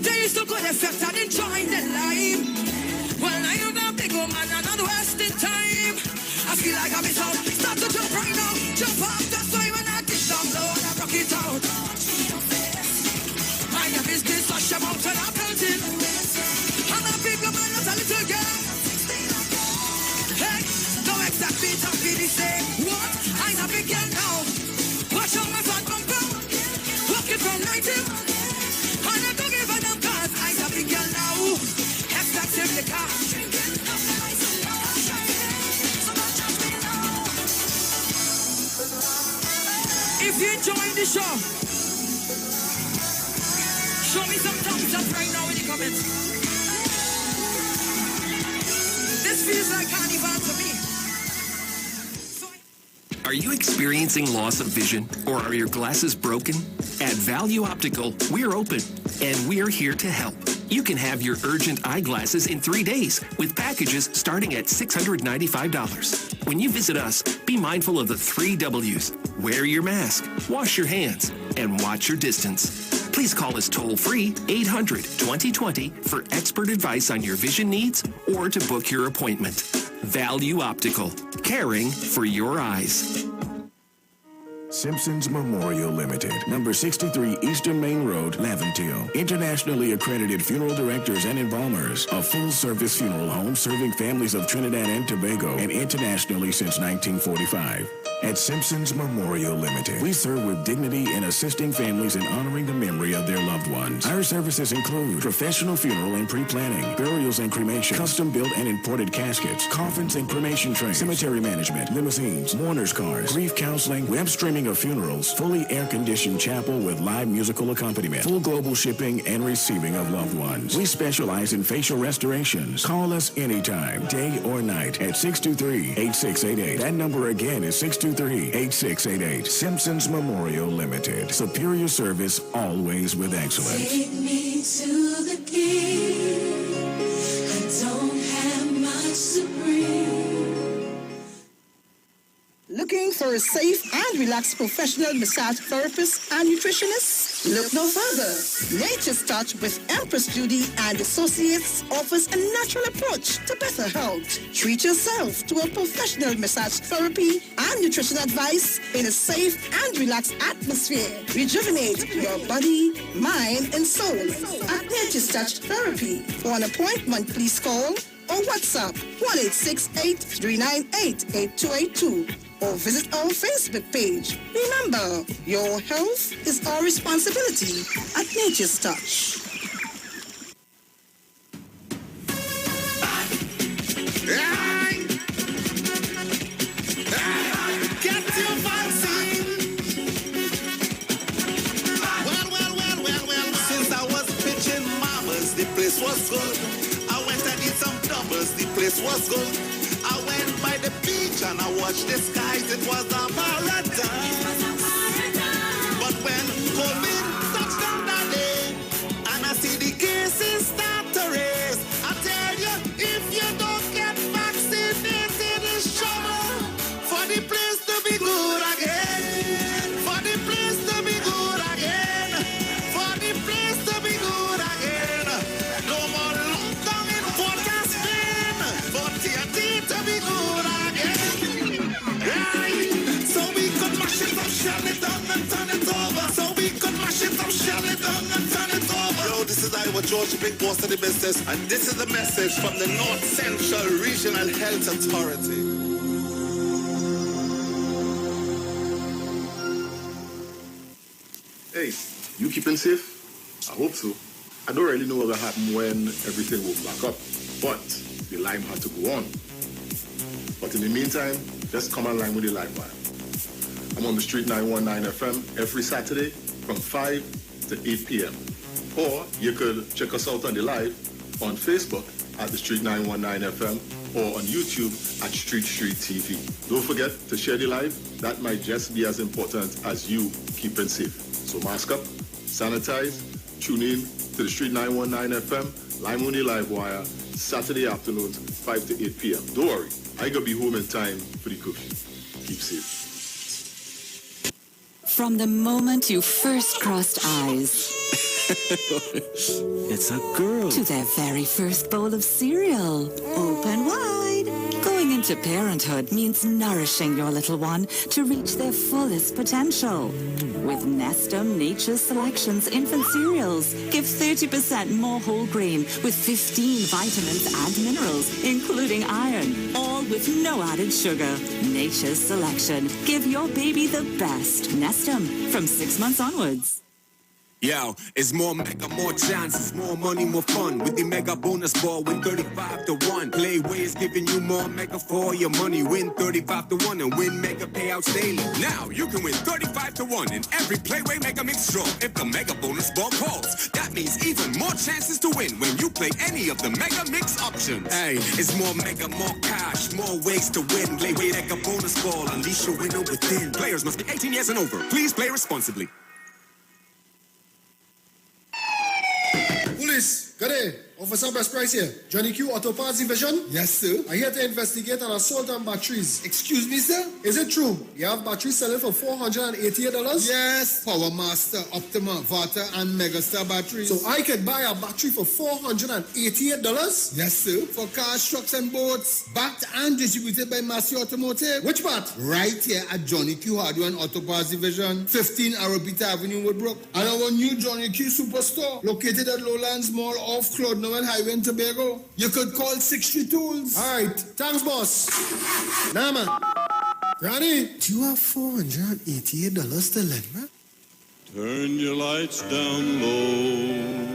They used to go to fest and enjoy their life. Well, I am a big woman and I'm wasting time. I feel like I'm in town. Start to jump right now. Jump off, that's why when I dig down low and I rock it out. Mind your business, wash them out and I'm pelting. I'm a big woman, not a little girl. Hey, don't exactly talk me the same. What? I'm a big girl now. Watch out my fat bumper. Walking from 19. And I don't give a damn cause I'm a big girl now. Extractive liquor. If you enjoying the show, show me some thumbs up right now in the comments. This feels like carnival to me. Are you experiencing loss of vision, or are your glasses broken? At Value Optical, we're open, and we're here to help. You can have your urgent eyeglasses in 3 days with packages starting at $695. When you visit us, be mindful of the 3 W's. Wear your mask, wash your hands, and watch your distance. Please call us toll-free 800-2020 for expert advice on your vision needs or to book your appointment. Value Optical, caring for your eyes. Simpsons Memorial Limited, number 63 Eastern Main Road, Laventille. Internationally accredited funeral directors and embalmers. A full-service funeral home serving families of Trinidad and Tobago and internationally since 1945. At Simpsons Memorial Limited, we serve with dignity in assisting families in honoring the memory of their loved ones. Our services include professional funeral and pre-planning, burials and cremation, custom-built and imported caskets, coffins and cremation trays, cemetery management, limousines, mourners cars, grief counseling, web streaming of funerals, fully air-conditioned chapel with live musical accompaniment, full global shipping and receiving of loved ones. We specialize in facial restorations. Call us anytime, day or night, at 623-8688. That number again is 623-8688. Simpsons Memorial Limited. Superior service, always with excellence. Take me to the king. I don't have much to bring. Looking for a safe and relaxed professional massage therapist and nutritionist? Look no further. Nature's Touch with Empress Judy and Associates offers a natural approach to better health. Treat yourself to a professional massage therapy and nutrition advice in a safe and relaxed atmosphere. Rejuvenate your body, mind, and soul at Nature's Touch Therapy. For an appointment, please call or WhatsApp 1-868-398-8282 or visit our Facebook page. Remember, your health is our responsibility at Nature's Touch. Get your vaccine. Well. Since I was pitching mamas, the place was good. I went and did some doubles, the place was good. I went by the beach and I watched the skies, it was a paradise. But when COVID touched down that day, and I see the cases start to raise, I tell you, if you don't get vaccinated, it's trouble for the place to be good again. For the place to be good again. For the place to be good again. No more lockdown in Port of Spain. For TNT to be good again. Right. So we could mash it up, shut it down and turn it over. So we could mash it George, the big boss of the business, and this is the message from the North Central Regional Health Authority. Hey, you keeping safe? I hope so. I don't really know what will happen when everything will back up, but the line had to go on. But in the meantime, just come online with the live wire. I'm on the Street 919 FM every Saturday from 5 to 8 p.m. Or you could check us out on the live on Facebook at the Street 919 FM or on YouTube at Street TV. Don't forget to share the live. That might just be as important as you keeping safe. So mask up, sanitize, tune in to the Street 919 FM, Lime on the Live Wire, Saturday afternoons, 5 to 8 p.m. Don't worry, I gotta be home in time for the curfew. Keep safe. From the moment you first crossed eyes, it's a girl. To their very first bowl of cereal, open wide. Going into parenthood means nourishing your little one to reach their fullest potential. With Nestum Nature's Selections infant cereals, give 30% more whole grain with 15 vitamins and minerals, including iron, all with no added sugar. Nature's Selection. Give your baby the best. Nestum, from 6 months onwards. Yo, it's more mega, more chances, more money, more fun. With the mega bonus ball, win 35 to 1. Playway is giving you more mega for your money. Win 35 to 1 and win mega payouts daily. Now you can win 35 to 1 in every Playway Mega Mix draw if the mega bonus ball calls. That means even more chances to win when you play any of the mega mix options. Hey, it's more mega, more cash, more ways to win. Playway Mega Bonus Ball, unleash your winner within. Players must be 18 years and over. Please play responsibly. Police, good day. Officer Best Price here. Johnny Q Auto Parts Division? Yes, sir. I'm here to investigate an assault on batteries. Excuse me, sir? Is it true? You have batteries selling for $488? Yes. Power Master, Optima, Vata, and Megastar batteries. So I can buy a battery for $488? Yes, sir. For cars, trucks, and boats. Backed and distributed by Massey Automotive. Which part? Right here at Johnny Q Hardware and Auto Parts Division, 15 Arabita Avenue, Woodbrook. And our new Johnny Q Superstore, located at Lowlands Mall off Claude Noel Highway in Tobago. You could call 63 Tools. All right. Thanks, boss. Nah, man. Ronnie, do you have $488 to lend, man? Turn your lights down low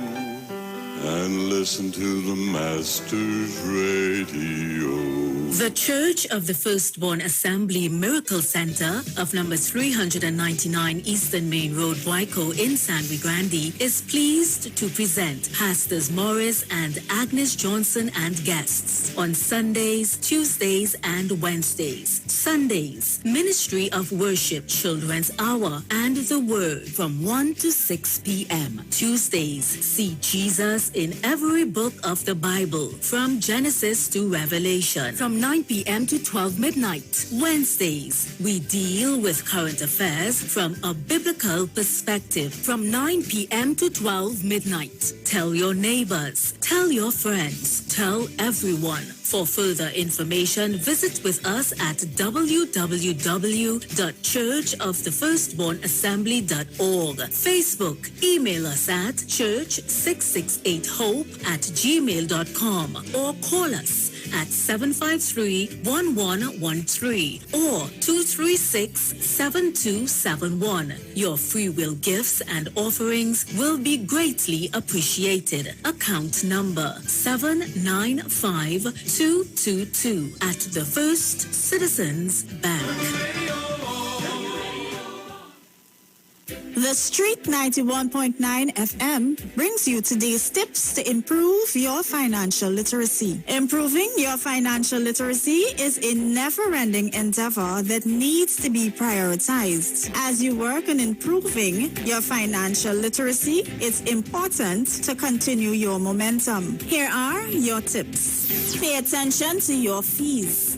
and listen to the Master's Radio. The Church of the Firstborn Assembly Miracle Center of number 399 Eastern Main Road, Waiko in San Luis Grande is pleased to present Pastors Morris and Agnes Johnson and guests on Sundays, Tuesdays, and Wednesdays. Sundays, Ministry of Worship Children's Hour and the Word from 1 to 6 p.m. Tuesdays, see Jesus in every book of the Bible from Genesis to Revelation from 9 p.m. to 12 midnight. Wednesdays, we deal with current affairs from a biblical perspective from 9 p.m. to 12 midnight. Tell your neighbors, tell your friends, tell everyone. For further information, visit with us at www.churchofthefirstbornassembly.org. Facebook, email us at church668hope@gmail.com or call us at 753-1113 or 236-7271. Your free will gifts and offerings will be greatly appreciated. Account number 795222 at the First Citizens Bank. The Street 91.9 FM brings you today's tips to improve your financial literacy. Improving your financial literacy is a never-ending endeavor that needs to be prioritized. As you work on improving your financial literacy, it's important to continue your momentum. Here are your tips. Pay attention to your fees.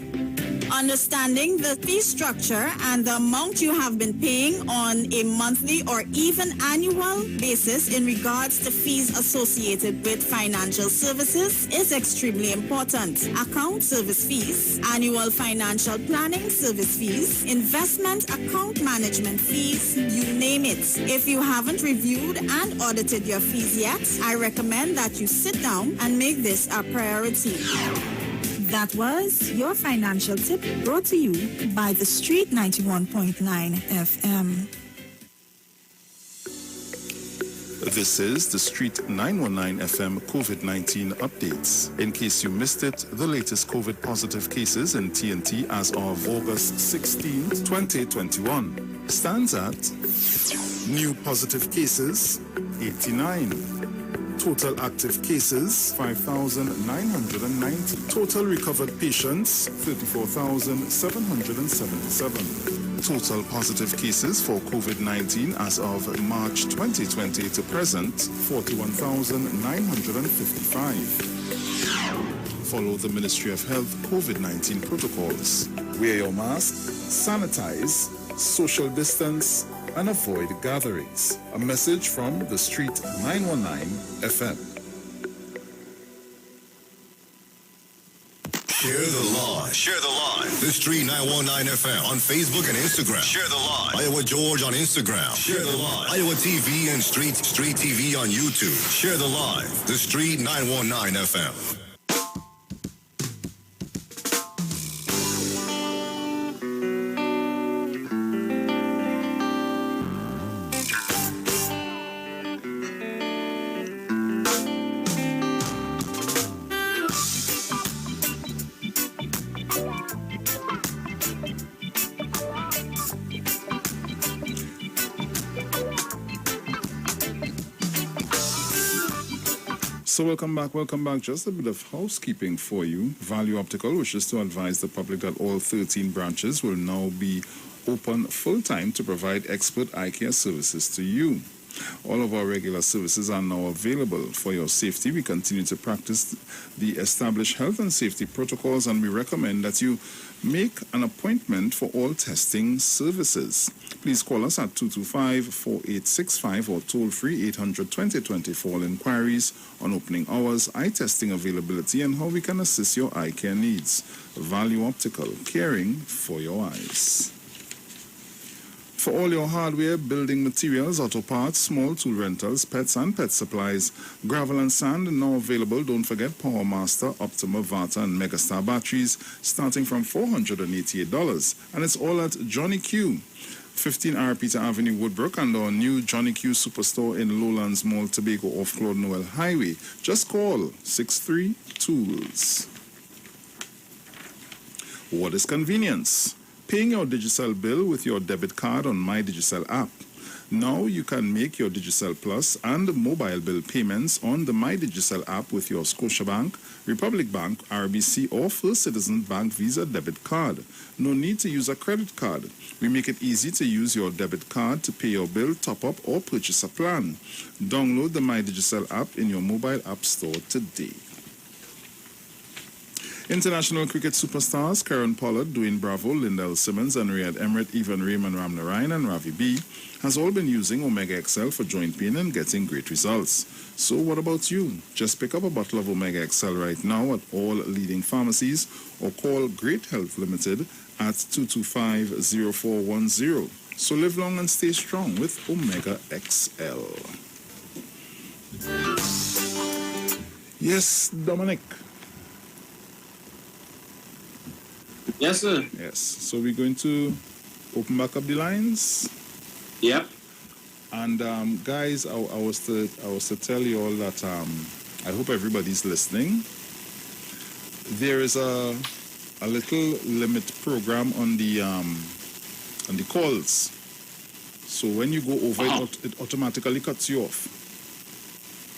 Understanding the fee structure and the amount you have been paying on a monthly or even annual basis in regards to fees associated with financial services is extremely important. Account service fees, annual financial planning service fees, investment account management fees, you name it. If you haven't reviewed and audited your fees yet, I recommend that you sit down and make this a priority. That was your financial tip brought to you by The Street 91.9 FM. This is the Street 919 FM COVID-19 updates. In case you missed it, the latest COVID positive cases in TNT as of August 16, 2021 stands at new positive cases, 89. Total active cases, 5,990. Total recovered patients, 34,777. Total positive cases for COVID-19 as of March 2020 to present, 41,955. Follow the Ministry of Health COVID-19 protocols. Wear your mask, sanitize, social distance, and avoid gatherings. A message from the Street 919 FM. Share the live. Share the live. The Street 919 FM on Facebook and Instagram. Share the live. Iowa George on Instagram. Share the live. Iowa TV and Street TV on YouTube. Share the live. The Street 919 FM. So welcome back. Just a bit of housekeeping for you. Value Optical wishes to advise the public that all 13 branches will now be open full-time to provide expert eye care services to you. All of our regular services are now available. For your safety, we continue to practice the established health and safety protocols, and we recommend that you make an appointment for all testing services. Please call us at 225-4865 or toll-free 800-2020 for all inquiries on opening hours, eye testing availability, and how we can assist your eye care needs. Value Optical, caring for your eyes. For all your hardware, building materials, auto parts, small tool rentals, pets and pet supplies, gravel and sand now available. Don't forget PowerMaster, Optima, Vata and Megastar batteries starting from $488. And it's all at Johnny Q, 15 Arapita Avenue, Woodbrook, and our new Johnny Q Superstore in Lowlands Mall, Tobago off Claude Noel Highway. Just call 63 Tools. What is convenience? Paying your Digicel bill with your debit card on My Digicel app. Now you can make your Digicel Plus and mobile bill payments on the My Digicel app with your Scotiabank, Republic Bank, RBC or First Citizen Bank Visa debit card. No need to use a credit card. We make it easy to use your debit card to pay your bill, top up or purchase a plan. Download the My Digicel app in your mobile app store today. International cricket superstars Karen Pollard, Dwayne Bravo, Lindell Simmons, and Riyad Emirates, Evan Raymond Ramnarayan, and Ravi B has all been using Omega XL for joint pain and getting great results. So what about you? Just pick up a bottle of Omega XL right now at all leading pharmacies or call Great Health Limited at 225-0410. So live long and stay strong with Omega XL. Yes, Dominic. Yes, sir. Yes. So we're going to open back up the lines. Yep. And guys, I was to tell you all that I hope everybody's listening. There is a little limit program on the calls. So when you go over it automatically cuts you off.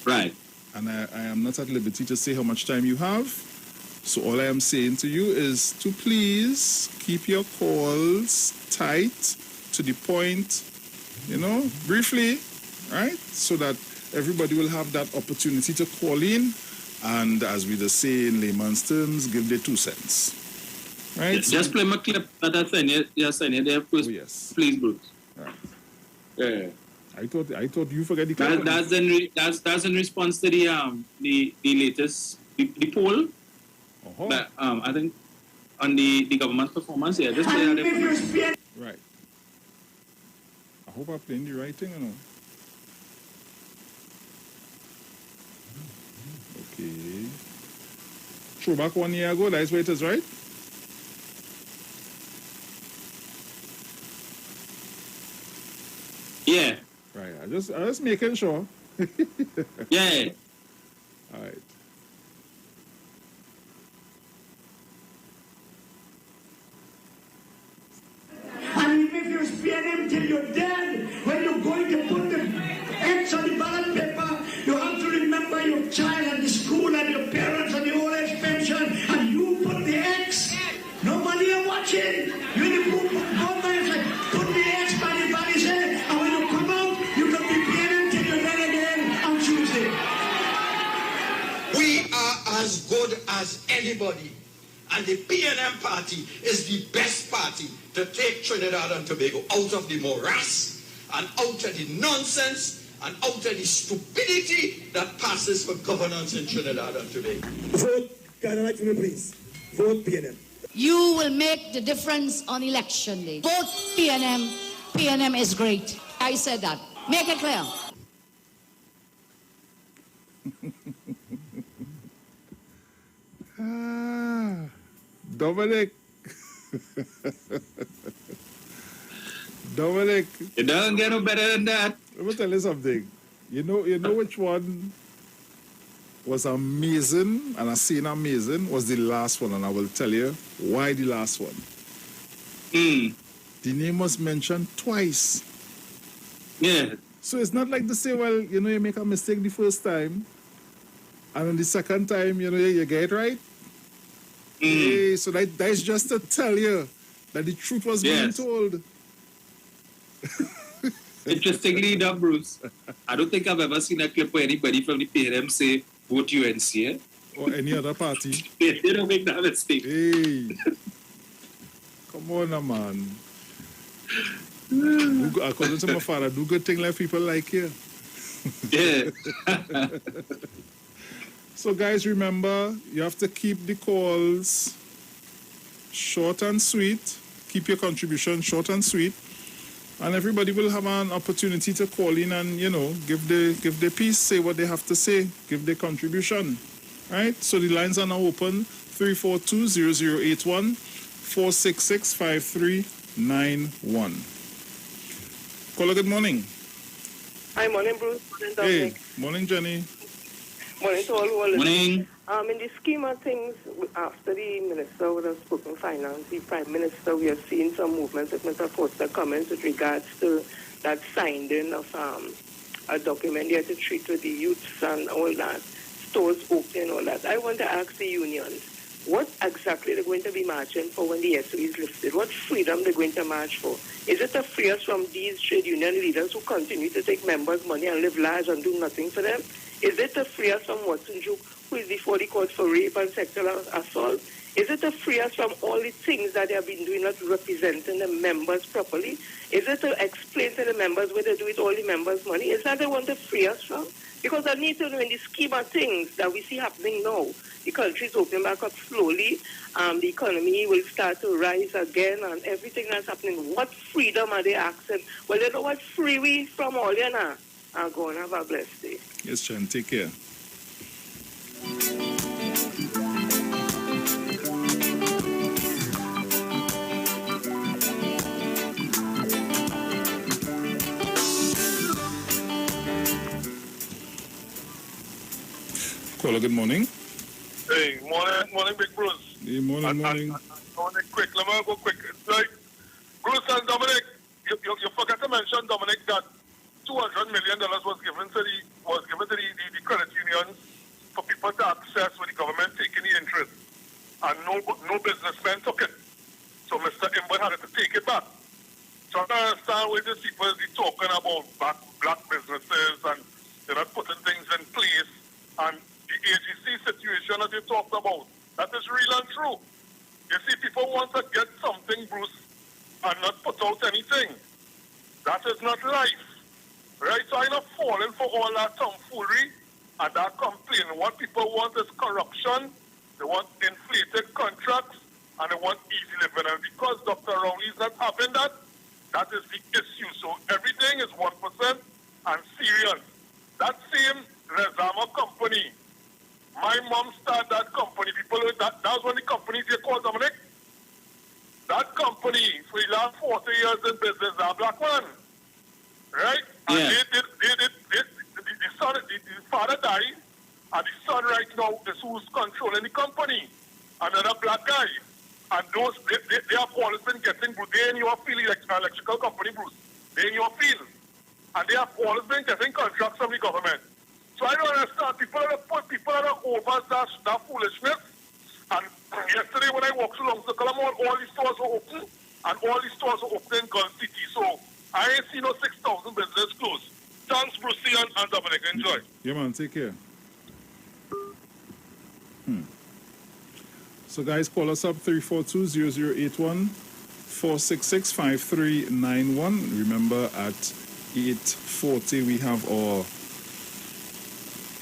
Right. And I am not at liberty to say how much time you have. So all I am saying to you is to please keep your calls tight, to the point, briefly, right? So that everybody will have that opportunity to call in and, as we just say in layman's terms, give their 2 cents. Right? Just play my clip that I sent you. Just send you there first. Oh, yes. Please, Bruce. Right. Yeah. I thought you forget the clip. That's in response to the latest the poll. Uh-huh. But I think on the government performance, yeah, just play that. Right. I hope I'm playing the right thing or no. Okay. Throwback 1 year ago, that's where it is, right? Yeah. Right. I just making sure. Yeah. All right. And even if you spare them till you're dead, when you're going to put the X on the ballot paper, you have to remember your child and the school and your parents and the old age pension, and you put the X. Nobody are watching. You the government like put the X by the body say, and when you come out, you can be paying them till you're dead again on Tuesday. We are as good as anybody. And the PNM party is the best party to take Trinidad and Tobago out of the morass and out of the nonsense and out of the stupidity that passes for governance in Trinidad and Tobago. Vote, can I like for me, please? Vote PNM. You will make the difference on election day. Vote PNM. PNM is great. I said that. Make it clear. Dominic. Dominic. It doesn't get no better than that. Let me tell you something. You know which one was amazing, and I seen amazing, was the last one, and I will tell you why the last one. The name was mentioned twice. Yeah. So it's not like to say, well, you make a mistake the first time, and on the second time, you get it right. Hey, so that's just to tell you that the truth was being told. Interestingly enough, Bruce, I don't think I've ever seen a clip where anybody from the PNM say vote UNC. Or any other party. They don't make that mistake. Hey. Come on, man. According to my father, do good thing like people like you. Yeah. So, guys, remember, you have to keep the calls short and sweet. Keep your contribution short and sweet. And everybody will have an opportunity to call in and, give the piece, say what they have to say, give their contribution. Right? So the lines are now open, 342-0081, 466-5391. Caller, good morning. Hi, morning, Bruce. Morning, Dominic. Hey, morning, Jenny. Morning to all who are listening. Morning. In the scheme of things, after the Minister would have spoken finance, the Prime Minister, we have seen some movements with Mr. Foster comments with regards to that signing of a document there to treat with the youths and all that, stores open, all that. I want to ask the unions, what exactly they're going to be marching for when the SO is lifted? What freedom they're going to march for? Is it to free us from these trade union leaders who continue to take members' money and live large and do nothing for them? Is it to free us from Watson Juke, who is before the court for rape and sexual assault? Is it to free us from all the things that they have been doing, not representing the members properly? Is it to explain to the members where they do it all the members' money? Is that they want to free us from? Because I need to know in the scheme of things that we see happening now, the country is opening back up slowly, the economy will start to rise again and everything that's happening. What freedom are they asking? Well, you know what? Free we from all, now. And go and have a blessed day. Yes, Sharon, take care. Caller, good morning. Hey, morning, Big Bruce. Hey, morning. Let me go quick. It's like, Bruce and Dominic, you forgot to mention, Dominic, that $200 million was given to the credit unions for people to access with the government taking the interest. And no businessman took it. So Mr. Imber had to take it back. So I don't understand why these people are talking about black businesses and they're not putting things in place. And the AGC situation that you talked about, that is real and true. You see, people want to get something, Bruce, and not put out anything. That is not life. Right? So I'm not falling for all that tomfoolery and that complaint. What people want is corruption. They want inflated contracts, and they want easy living. And because Dr. Rowley is not having that, that is the issue. So everything is 1% and serious. That same Rezama company, my mom started that company. People, that was one of the companies they called Dominic. That company, for the last 40 years in business, a black man. Right? And the father died, and the son right now is who's controlling the company. Another black guy. And those, they have always been getting, they in your field, electrical company, Bruce. They in your field. And they have always been getting contracts from the government. So I don't understand. People are over that foolishness. And yesterday when I walked along the Colombo, all the stores were open, and all the stores were open in Gulf City. So I ain't seen no 6,000 business closed. Thanks, Brucey and Dominic. Enjoy. Yeah, man. Take care. So, guys, call us up 342-0081, 466-5391. Remember, at 8:40, we have our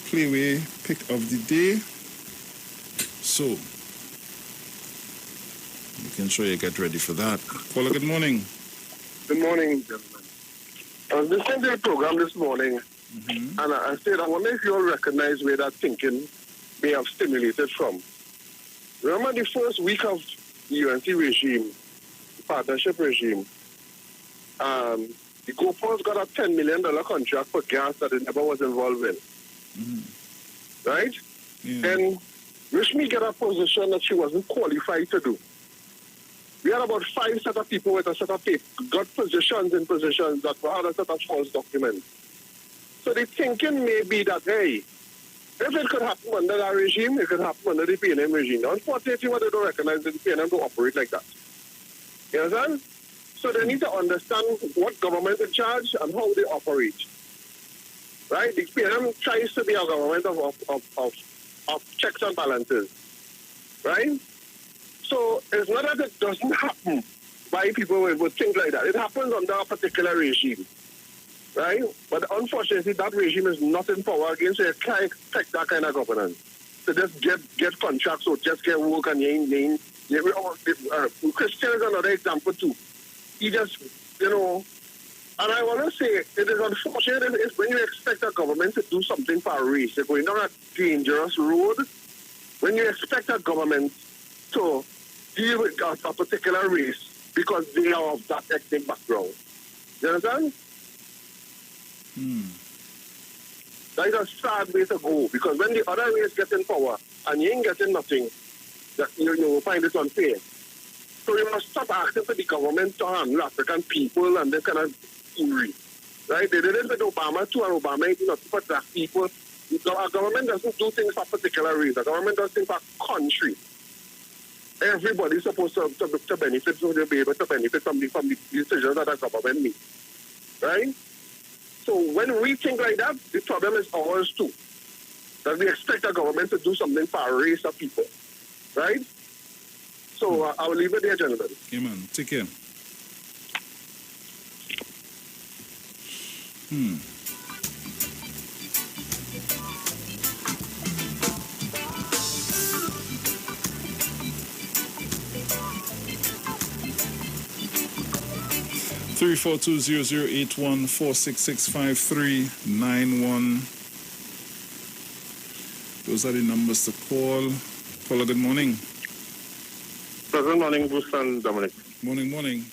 Playway pick of the day. So, we can show you get ready for that. Caller, good morning. Good morning, gentlemen. I was listening to the program this morning, and I said, I wonder if you all recognize where that thinking may have stimulated from. Remember the first week of the UNC regime, the partnership regime, the GoPros got a $10 million contract for gas that it never was involved in. Right? And Rishmi got a position that she wasn't qualified to do. We had about 5 set of people with a set of paper, got positions in positions that had a set of false documents. So the thinking may be that, hey, if it could happen under that regime, it could happen under the PNM regime. Unfortunately, what they don't recognize is the PNM don't operate like that. You understand? So they need to understand what government is in charge and how they operate. Right? The PNM tries to be a government of checks and balances. Right? So it's not that it doesn't happen by people would think like that. It happens under a particular regime. Right? But unfortunately, that regime is not in power again, so you can't expect that kind of governance. So just get contracts or just get work and Christian is another example too. He just, and I want to say, it is unfortunate is when you expect a government to do something for a race, you're going down a dangerous road. When you expect a government to deal with a particular race because they are of that ethnic background. You understand? That is a sad way to go, because when the other race gets in power and you ain't getting nothing, you will find it unfair. So you must stop asking for the government to handle African people and this kind of theory. Right? They did it with Obama too, and Obama ain't nothing for black people. Our government doesn't do things for a particular race. The government does things for a country. Everybody's supposed to benefit, so they'll be able to benefit from the decisions that the government makes. Right? So when we think like that, the problem is ours too. That we expect the government to do something for a race of people. Right? So I will leave it there, gentlemen. Yeah, man. Take care. 342-0081, 466-5391. Those are the numbers to call. Caller, good morning. Good morning, Bruce and Dominic. Morning.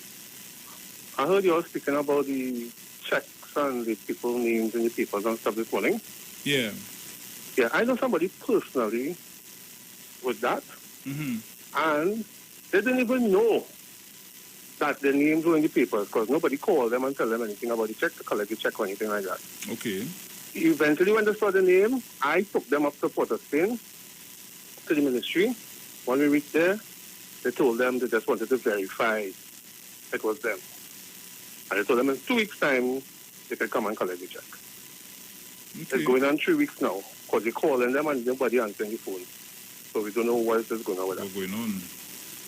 I heard you all speaking about the checks and the people names in the papers and stuff this morning. Yeah. Yeah, I know somebody personally with that. And they didn't even know that the names were in the papers because nobody called them and tell them anything about the check to collect the check or anything like that. Okay. Eventually, when they saw the name, I took them up to Port of Spain, to the ministry. When we reached there, they told them they just wanted to verify it was them. And they told them in 2 weeks' time, they could come and collect the check. Okay. It's going on 3 weeks now because we're calling them and nobody answering the phone. So we don't know what is going on with that. What's going on?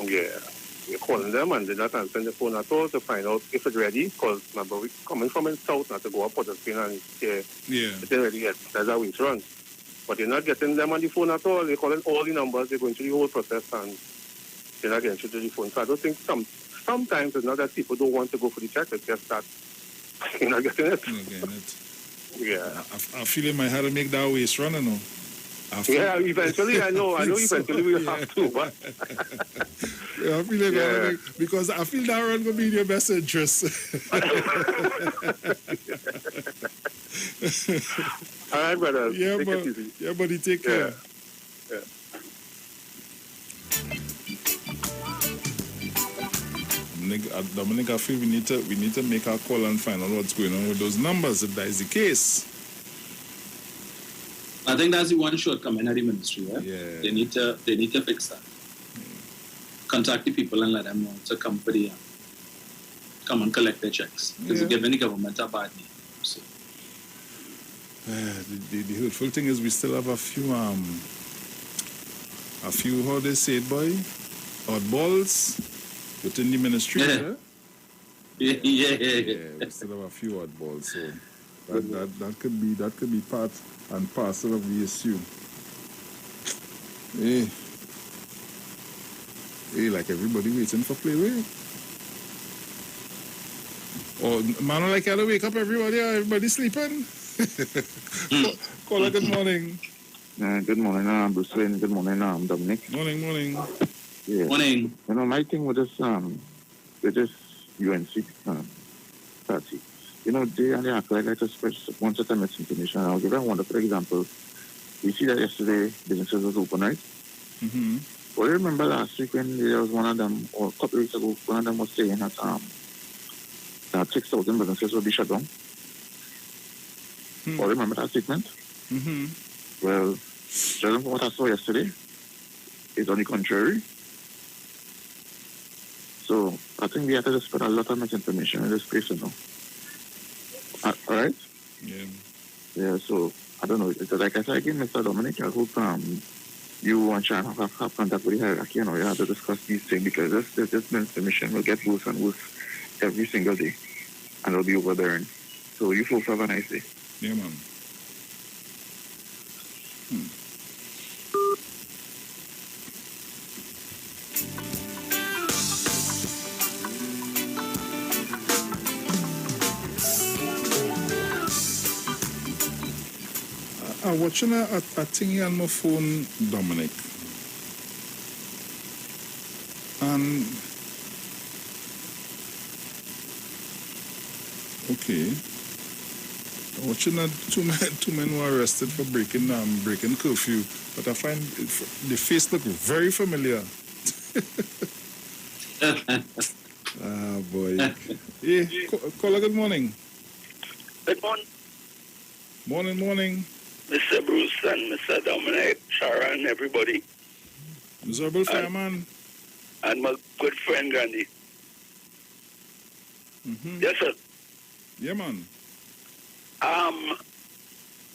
Yeah. You're calling them and they're not answering the phone at all to find out if it's ready. Because remember, we're coming from in south, not to go up Pottersfield and it's ready yet. That's how it runs. But you're not getting them on the phone at all. They're calling all the numbers. They're going through the whole process and they're not getting through to the phone. So I don't think sometimes it's not that people don't want to go for the check. It's just that you're not getting it. Yeah. I feel in my head to make that waste run, you know. Yeah, eventually, I know eventually we'll have to, but... Yeah, I feel like because I feel that run will be in your best interest. All right, brother. Yeah, buddy, take care. Yeah. Dominic, I feel we need to make our call and find out what's going on with those numbers, if that is the case. I think that's the one shortcoming at the ministry. Yeah? They need to fix that. Contact the people and let them know to come and collect their checks. Because they're giving the government a bad name. So. The hurtful thing is we still have a few how they say it, boy, oddballs within the ministry. Yeah. We still have a few oddballs, so that could be part and parcel of the issue. Hey, like everybody waiting for play. Oh, man, like I wake up everybody sleeping. Caller, good morning. Good morning, Bruce Wayne. Good morning, Dominic. Morning. Yeah. Morning. You know, my thing with this UNC party, you know, they act like to spread one set of misinformation. I'll give you a wonderful example. We see that yesterday businesses was open, right? Mm-hmm. Well, I remember last week when there was one of them, or a couple of weeks ago, one of them was saying that 6,000 businesses will be shut down. Well, remember that statement? Mm-hmm. Well, judging from what I saw yesterday, it's on the contrary. So I think we have to spread a lot of misinformation in this place, you know. All right? Yeah. Yeah, so I don't know. Like I said again, Mr. Dominic, I hope you and Sharon have contact with the hierarchy, you know, you have to discuss these things because this misinformation will get worse and worse every single day. And it'll be overbearing. So you folks have a nice day. Yeah, man. I'm watching a thing on my phone, Dominic. And okay. I'm watching two men who are arrested for breaking curfew, but I find the face look very familiar. Ah, boy. Hey, caller, good morning. Good morning. Morning. Mr. Bruce and Mr. Dominic, Sharon, everybody. Miserable fireman. And my good friend, Gandhi. Mm-hmm. Yes, sir. Yeah, man.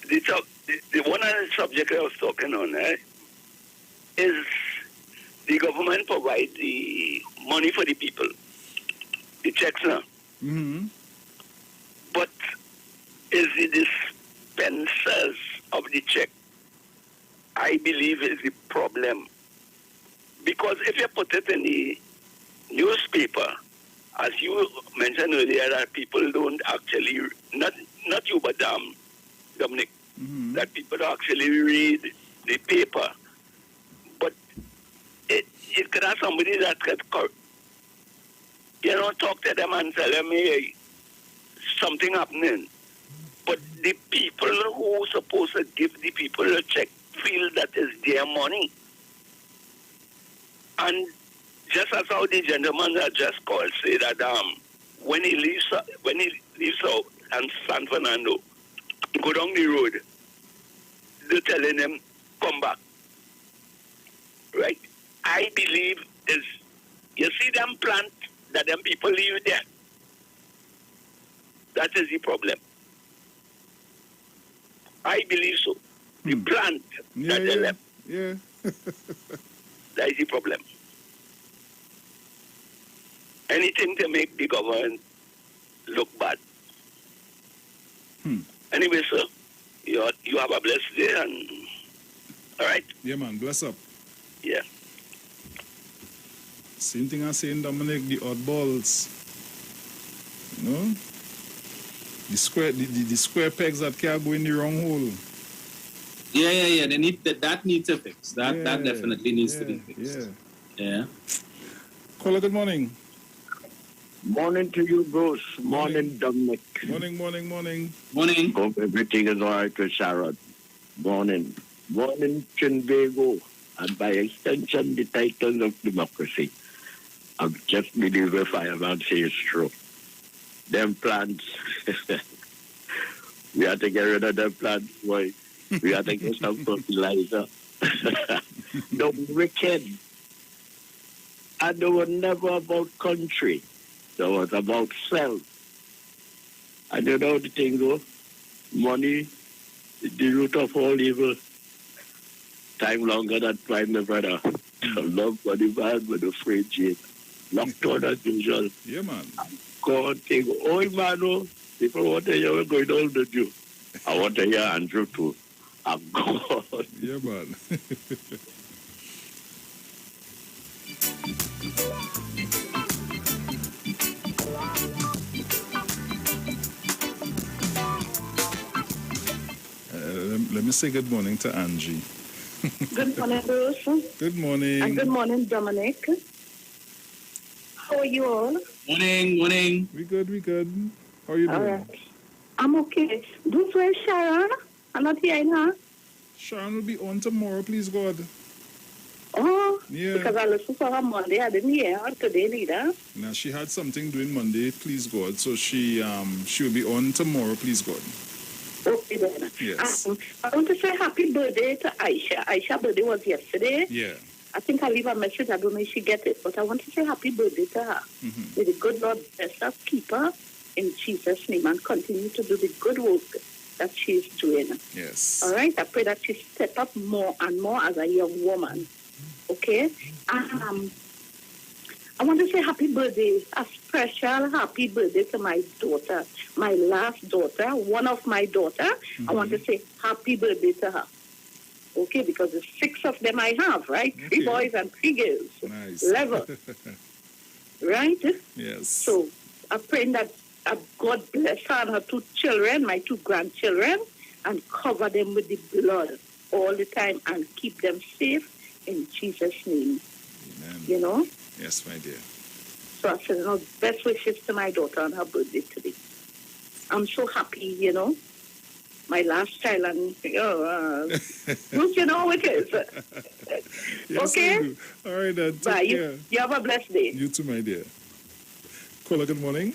The one of the subject I was talking on is the government provide the money for the people, the checks now. Mm-hmm. But is the dispensers of the check, I believe, is the problem. Because if you put it in the newspaper, as you mentioned earlier, that people don't actually, not you, but Dominic, that people don't actually read the paper. But it could have somebody that could, talk to them and tell them, hey, something happening. But the people who are supposed to give the people a check feel that is their money. And just as how the gentleman that just called say that when he leaves out and San Fernando, go down the road, they're telling him, come back. Right? I believe is, you see them plant that them people leave there. That is the problem. I believe so. The plant that they left. Yeah. That is the problem. anything to make the government look bad. Anyway, sir, you have a blessed day, and all right? Yeah, man, bless up. Yeah. Same thing I saying, Dominic, the oddballs. You know? The square pegs that can't go in the wrong hole. Yeah. That needs a fix. That definitely needs to be fixed. Yeah. Caller, good morning. Morning to you, Bruce. Morning, Dominic. Morning. Hope everything is all right with Sharon. Morning, Trinbago, and by extension, the title of democracy. I just believe if I am and say it's true. Them plants, we have to get rid of them plants, boy. We have to get some fertilizer. The wicked. And they were never about country. It was about self. And you know the thing, though? Money is the root of all evil. Time longer than time, my brother. Love money, man, but afraid Jane. Locked on as usual. Yeah, man. God, thing. Old man, oh, people want to hear we're going on with you. I want to hear Andrew, too. I'm God. Yeah, man. Let me say good morning to Angie. Good morning, Bruce. Good morning. And good morning, Dominic. How are you all? Morning. We good. How are you doing? Right. I'm okay. Bruce, where's Sharon? I'm not hearing her. Sharon will be on tomorrow, please God. Oh, yeah. Because I listened to her Monday. I didn't hear her today either. Now, she had something doing Monday, please God. So she'll be on tomorrow, please God. Okay, then. Yes. I want to say happy birthday to Aisha. Aisha's birthday was yesterday. Yeah. I think I'll leave a message. I don't know if she get it, but I want to say happy birthday to her. May the good Lord bless her, keep her in Jesus' name, and continue to do the good work that she is doing. Yes. All right? I pray that she step up more and more as a young woman. Okay? I want to say happy birthday, a special happy birthday to my daughter, my last daughter, one of my daughter. I want to say happy birthday to her. Okay, because there's 6 of them I have, right? Okay. 3 boys and 3 girls. Nice. 11. Right? Yes. So I pray that God bless her and her 2 children, my 2 grandchildren, and cover them with the blood all the time and keep them safe in Jesus' name. Amen. You know? Yes, my dear. So I said, best wishes to my daughter on her birthday today. I'm so happy, you know. My last child, and Bruce, you know how it is. Yes, okay? All right, then. Bye. You have a blessed day. You too, my dear. Caller, good morning.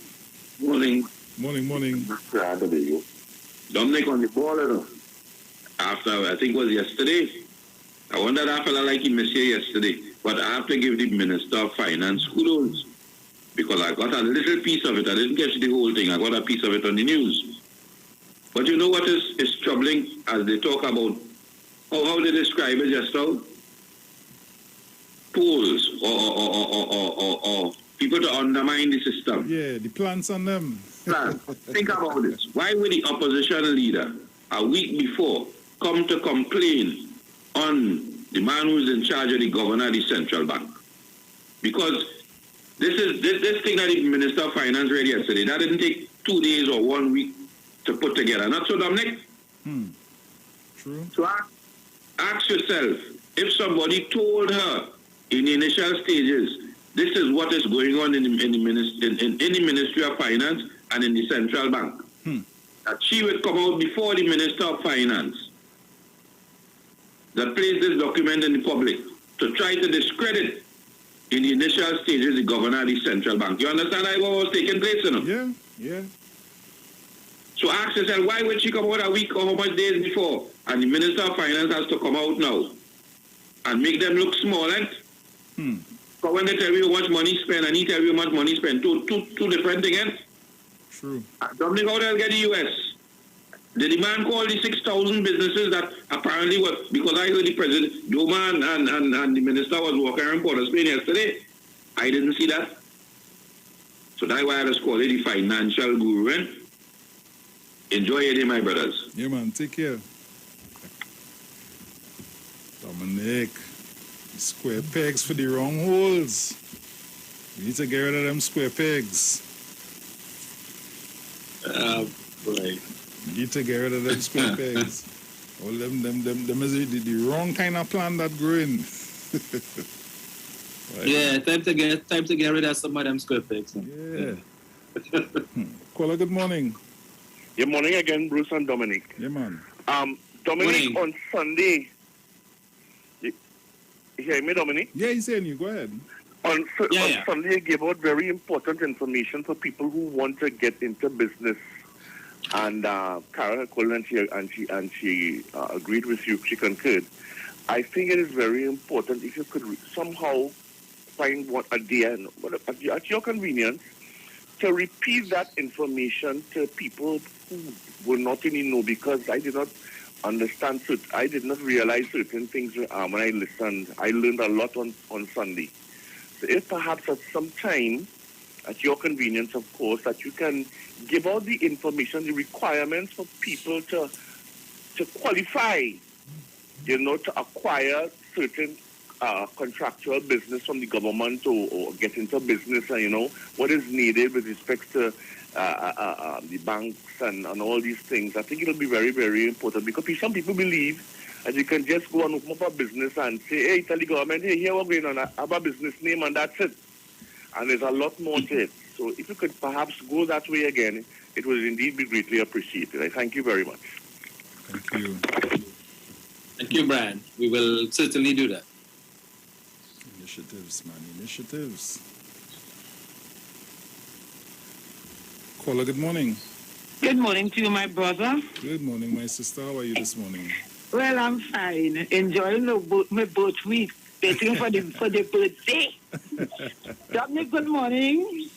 Morning. Dominic on the ball, you know. After, I think it was yesterday. I wonder that fella like he missed here yesterday. But I have to give the Minister of Finance kudos. Because I got a little piece of it. I didn't catch the whole thing. I got a piece of it on the news. But you know what is troubling as they talk about how they describe it just now? Polls or people to undermine the system. Yeah, the plans on them. Think about this. Why would the opposition leader a week before come to complain on the man who's in charge of the governor of the central bank? Because this thing that the Minister of Finance read yesterday, that didn't take 2 days or 1 week to put together. Not so, Dominic? True. So ask yourself, if somebody told her in the initial stages, this is what is going on in the Ministry of Finance and in the central bank, that she would come out before the Minister of Finance that placed this document in the public to try to discredit in the initial stages the governor of the central bank. You understand what was taking place, you know? Yeah. So ask yourself, why would she come out a week or how much days before? And the Minister of Finance has to come out now and make them look small, eh? But when they tell you how much money spent and he tell you how much money spent, two different things, eh? True. Dominic, how they'll get the U.S.? Did the man call the 6,000 businesses that apparently were, because I heard the President, Romain and the Minister was walking around Port of Spain yesterday. I didn't see that. So that's why I just call it the financial guru. Eh? Enjoy your day, my brothers. Yeah, man. Take care. Dominic. Square pegs for the wrong holes. We need to get rid of them square pegs. Right. We need to get rid of them square pegs. All them is the wrong kind of plant that growing. Right. Yeah, time to get rid of some of them square pegs. Yeah. Caller, good morning. Good morning again, Bruce and Dominic. Yeah, man. Dominic, morning. on Sunday. You hear me, Dominic? Yeah, he's saying you. Go ahead. On Sunday, you gave out very important information for people who want to get into business. And Karen called and she agreed with you. She concurred. I think it is very important if you could somehow find a day at your convenience to repeat that information to people who were not in the know, because I did not understand. I did not realize certain things when I listened. I learned a lot on Sunday. So if perhaps at some time, at your convenience, of course, that you can give out the information, the requirements for people to qualify, to acquire certain contractual business from the government or get into business, and, what is needed with respect to the banks and all these things. I think it'll be very, very important, because some people believe that you can just go and open up a business and say, hey, tell the government, hey, here we're going on, I have a business name, and that's it. And there's a lot more to it. So if you could perhaps go that way again, it would indeed be greatly appreciated. I thank you very much. Thank you. Thank you, Brian. We will certainly do that. Initiatives, man. Initiatives. Caller, good morning. Good morning to you, my brother. Good morning, my sister. How are you this morning? Well, I'm fine. Enjoying my birth week. Waiting for the birthday. Dominic, good morning.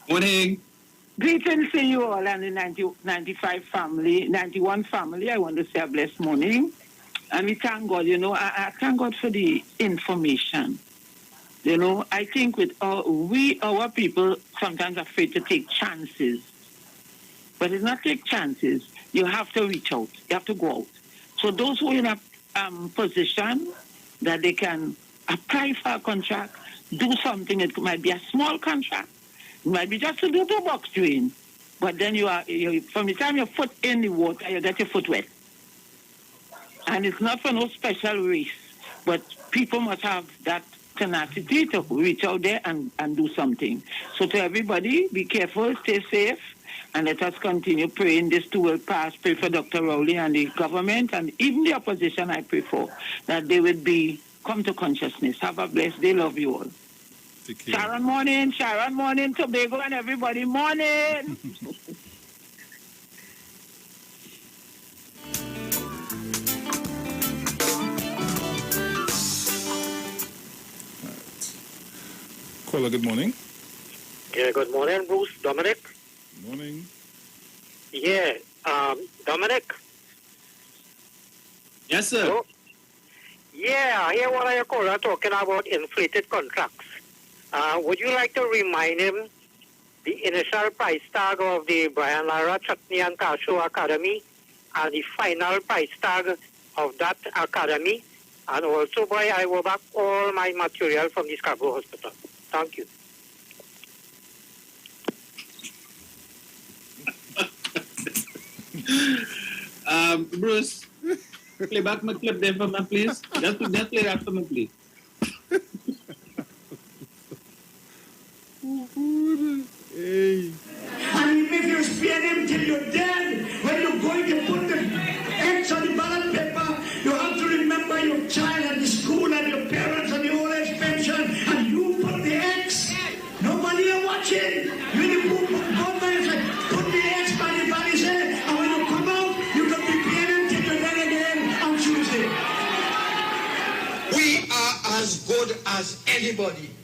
Morning. Greetings to you all and the 91 family. I want to say a blessed morning. And we thank God, I thank God for the information. I think with our people sometimes afraid to take chances. But it's not take chances. You have to reach out. You have to go out. So those who are in a position that they can apply for a contract, do something. It might be a small contract. It might be just to do the box drain. But then you from the time your foot in the water, you get your foot wet. And it's not for no special race. But people must have that tenacity to reach out there and do something. So to everybody, be careful, stay safe, and let us continue praying this too will pass. Pray for Dr. Rowley and the government and even the opposition. I pray for that they would come to consciousness. Have a blessed day. Love you all. Sharon morning, Tobago and everybody morning. Caller, good morning. Yeah, good morning, Bruce. Dominic. Good morning. Yeah, Dominic. Yes, sir. Hello? Yeah, I hear what I call talking about inflated contracts. Would you like to remind him the initial price tag of the Brian Lara Chutney and Cashew Academy and the final price tag of that academy? And also, boy, I will back all my material from the Scarborough Hospital. Thank you. Bruce, play back my clip there for me, please. Just play that for me, please. Hey. And if you spare them till you're dead, when you're going to put the X on the ballot paper, you have to remember your child and the school and your parents and the old age pension, and you put the X. Nobody are watching. You put the X by the body, say, and when you come out, you can be paying them till you're dead again on Tuesday. We are as good as anybody.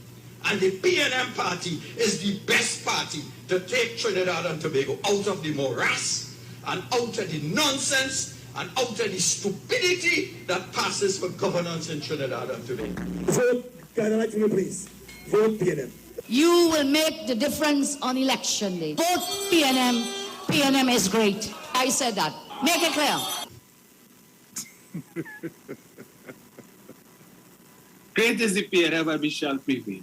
And the PNM party is the best party to take Trinidad and Tobago out of the morass and out of the nonsense and out of the stupidity that passes for governance in Trinidad and Tobago. Vote, can I like you, please? Vote PNM. You will make the difference on election day. Vote PNM. PNM is great. I said that. Make it clear. Great is the PNM and we shall prevail.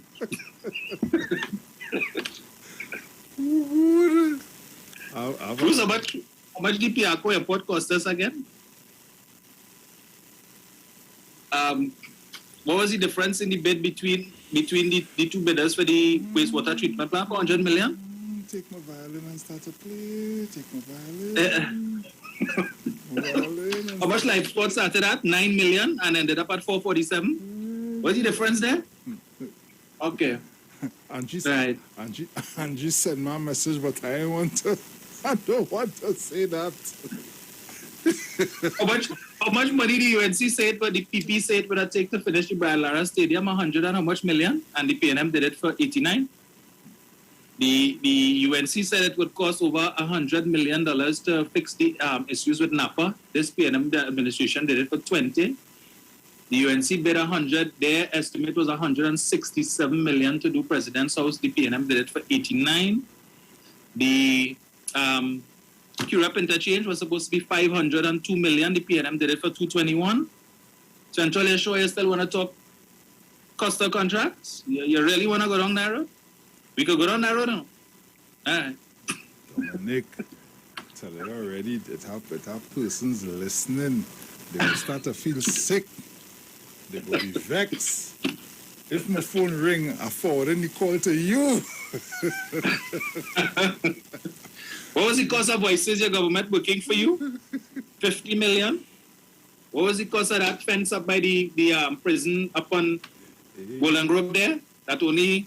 Bruce, how much the Piaco airport cost us again? What was the difference in the bid between the two bidders for the wastewater treatment plant for 100 million? Take my violin and start to play. Take my violin. How much life support started at? 9 million and ended up at 447? What's the difference there? Okay. Angie, right. Angie sent me a message, but I don't want to say that. How much money the UNC said for the PP said would take to finish the Brian Lara Stadium? 100 and how much million? And the PNM did it for 89. The UNC said it would cost over $100 million to fix the issues with Napa. This PNM administration did it for 20. The UNC bid 100. Their estimate was 167 million to do President's House. The PNM did it for 89. The Curep interchange was supposed to be 502 million. The PNM did it for 221. Central, you sure you still want to talk Costa contracts? You really want to go down that road? We could go down that road now. All right. Dominic, tell it already. It have persons listening. They will start to feel sick. They will be vexed. If my phone ring, I forward the call to you. What was the cost of voices your government booking for you? 50 million? What was the cost of that fence up by the prison up on Golden Grove there? That only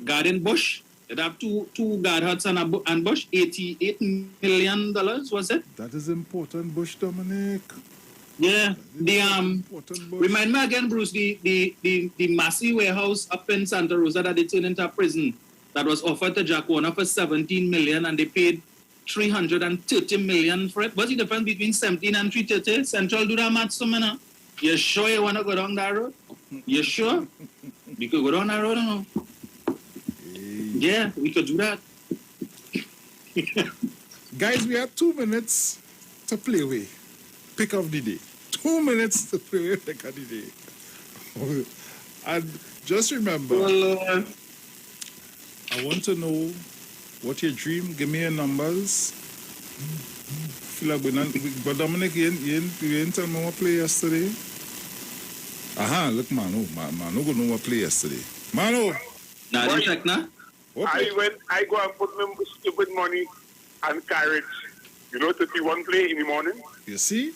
garden bush? It have two guard huts and bush? $88 million, was it? That is important bush, Dominic. Yeah. Remind me again, Bruce, the Massey warehouse up in Santa Rosa that they turned into a prison. That was offered to Jack Warner for 17 million and they paid 330 million for it. What's the difference between 17 and 330? Central do that math, man. You sure you want to go down that road? You sure? We could go down that road or no? Yeah, we could do that. Guys, we have 2 minutes to play with pick of the day. 2 minutes to play with pick of the day. And just remember, I want to know what your dream. Give me your numbers. Feel like but Dominic, you didn't tell me what play yesterday. Look, Manu go know what play yesterday. Manu. Nah, you check now. I go and put my stupid money and carrots, to see one play in the morning. You see?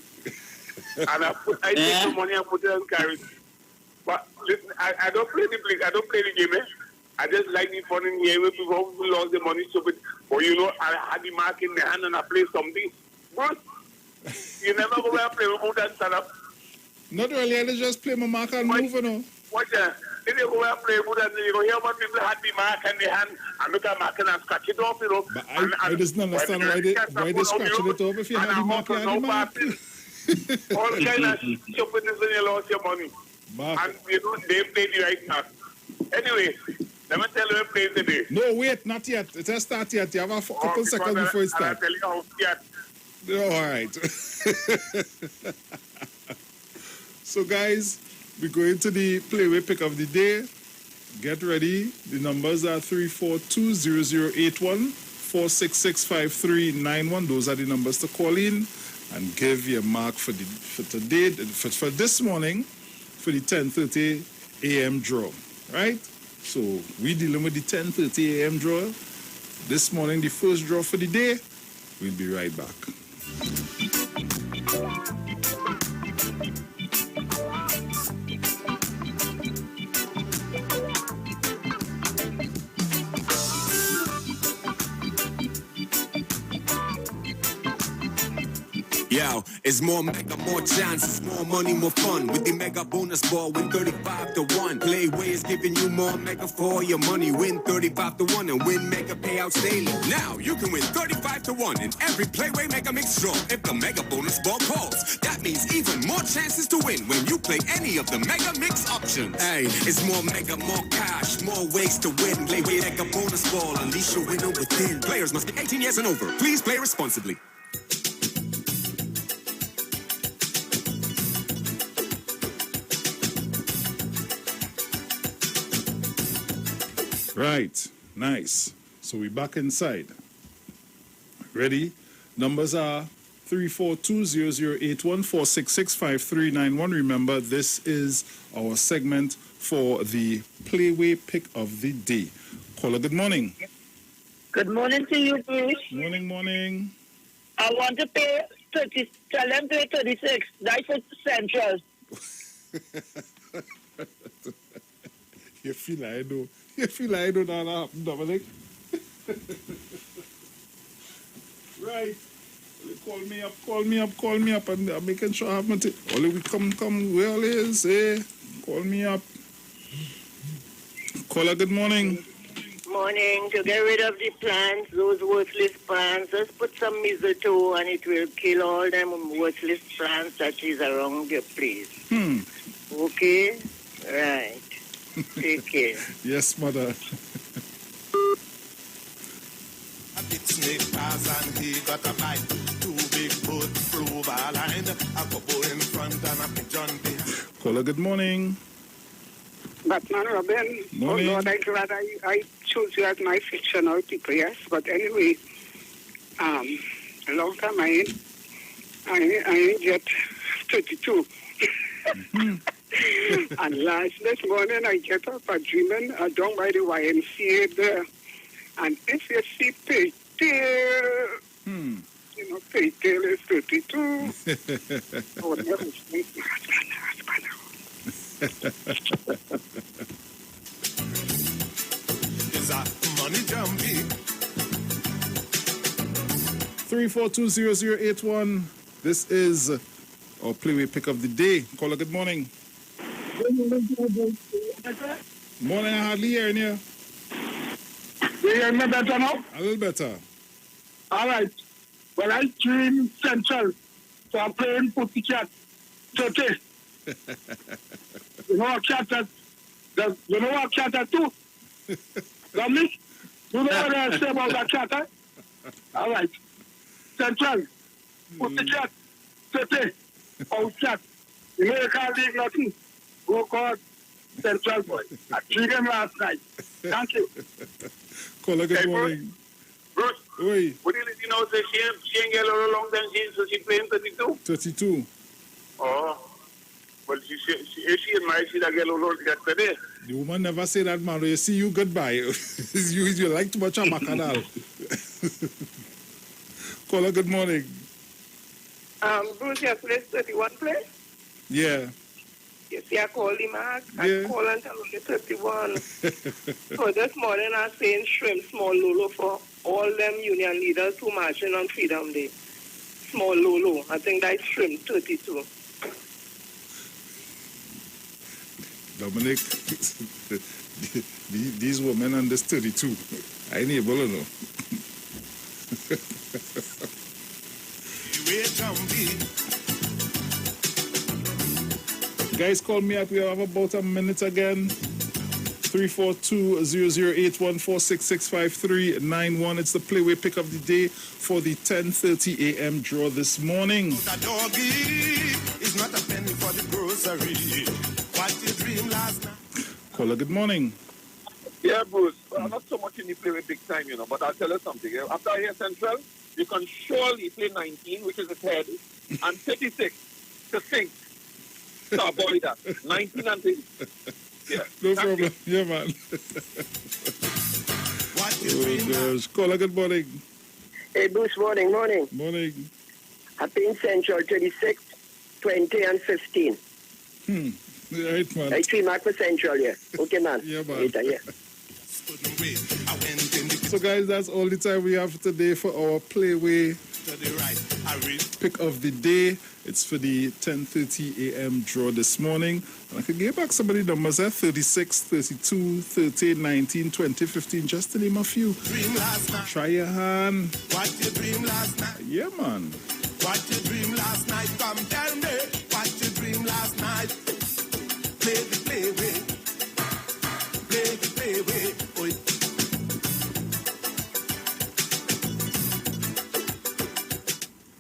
And I take the money and put it on carrots. But listen, I don't play the play. I don't play the game. I just like the fun in here where people who lost the money stupid. But I had the mark in the hand and I play something. But you never go and play with that stand up. Not really, I just play my mark and move on. Watch that. Then you go and play with that, hear what people had the mark in the hand and look at mark and scratch it off, But I just don't understand why they scratching it off if you have the mark, you have the mark. All kind of stupidness when you lost your money. And they played the right mark. Anyway, let me tell you who plays today. No, wait, not yet. It has started yet. You have a couple seconds before it starts. I'll tell you how yet. All right. So, guys, we go into the playway pick of the day. Get ready. The numbers are 342-0081, 466-5391. Those are the numbers to call in and give your mark for today, for this morning, for the 10:30 a.m. draw. Right? So we dealing with the 10:30 a.m. draw. This morning, the first draw for the day. We'll be right back. Yo, it's more mega, more chances, more money, more fun. With the mega bonus ball, win 35 to 1. Playway is giving you more mega for your money. Win 35 to 1 and win mega payouts daily. Now you can win 35 to 1 in every Playway Mega Mix draw if the mega bonus ball calls. That means even more chances to win when you play any of the mega mix options. Hey, it's more mega, more cash, more ways to win. Playway Mega Bonus Ball, unleash your winner within. Players must be 18 years and over. Please play responsibly. Right, nice. So we back inside. Ready? Numbers are 342-0081-466-5391. Remember, this is our segment for the Playway Pick of the Day. Caller, good morning. Good morning to you, Bruce. Morning. I want to pay 30, tell them pay 36. That's for Central. You feel like I know that happened, Dominic. Right. Call me up, and I'm making sure I have my Only we come, well is, call me up. Caller, good morning. Morning. To get rid of the plants, those worthless plants, just put some mistletoe and it will kill all them worthless plants that is around your place. Okay? Right. Take care. Yes, mother. A big snake pass and he got a bite. Two big boat flew over a line. A couple in front and a pigeon behind. Caller, good morning. Batman Robin. Morning. Oh Lord, I'm glad I chose you as my fictional people, yes. But anyway, a long time I ain't get 32. And this morning I get up dreaming down by the YMCA there. And if you see pigtail, you know, pigtail is 32. Oh, that was Is a money jumpy? 342-0081. This is our Playway Pick of the Day. Caller, good morning. Morning, I hardly hearing you. You hear me better now? A little better. All right. Well, I dream Central, so I'm playing Pussycat 30. You know what cat has two? Dominic? You know what I say about that cat, eh? All right. Central, Pussycat 30, out cat. You know you can't leave nothing. Go call Central boy. I treated him last night. Thank you. Caller, good morning. Bruce, Oi. what do you know? Say she ain't get a little long time, so she playing 32? 32. Oh. Well, if she in my she'd get a little old get today. The woman never say that, man. You see you goodbye. you like too much of Macadal. Caller, good morning. Bruce, you place 31 place? Yeah. You see, I call him back. I call and tell him the 31. So this morning I'm saying shrimp small lolo for all them union leaders who marching on Freedom Day. Small lolo. I think that's shrimp 32. Dominic, these women under 32. I ain't able to know. Guys, call me up. We have about a minute again. 342-0081-466-5391. It's the Playway Pick of the Day for the 10:30 a.m. draw this morning. The doggy is not a penny for the grocery. What you dream last night? Caller, good morning. Yeah, Bruce. Well, not so much in the Playway big time, you know, but I'll tell you something. After I hear Central, you can surely play 19, which is its head, and 36 to sing. So avoid that. 19 and 30. Yeah. No problem. Yeah, man. Oh, gosh. Caller, good morning. Hey, Bruce, morning. Morning. Happy in Central, 36, 20, and 15. Right, man. I 3 mark for Central, yeah. Okay, man. Yeah, man. Later, yeah. So, guys, that's all the time we have today for our Playway Pick of the day. It's for the 10:30 a.m. draw this morning. And I could give back somebody numbers there, 36, 32, 13, 19, 20, 15, just to name a few. Try your hand. What you dream last night? Yeah, man. What you dream last night? Come tell me. What you dream last night? Play the play way. Play the play way. Oi.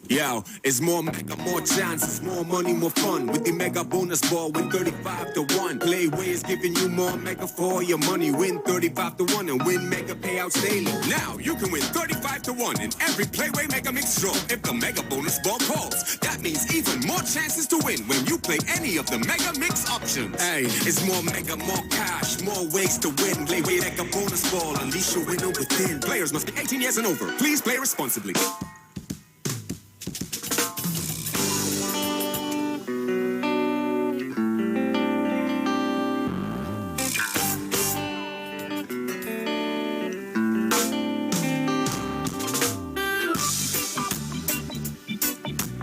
Yo, it's more mega, more chances, more money, more fun. With the mega bonus ball, win 35-1. Playway is giving you more mega for your money. Win 35-1 and win mega payouts daily. Now you can win 35-1 in every Playway Mega Mix draw if the mega bonus ball calls. That means even more chances to win when you play any of the mega mix options. Hey, it's more mega, more cash, more ways to win. Playway Mega Bonus Ball, unleash your winner within. Players must be 18 years and over. Please play responsibly.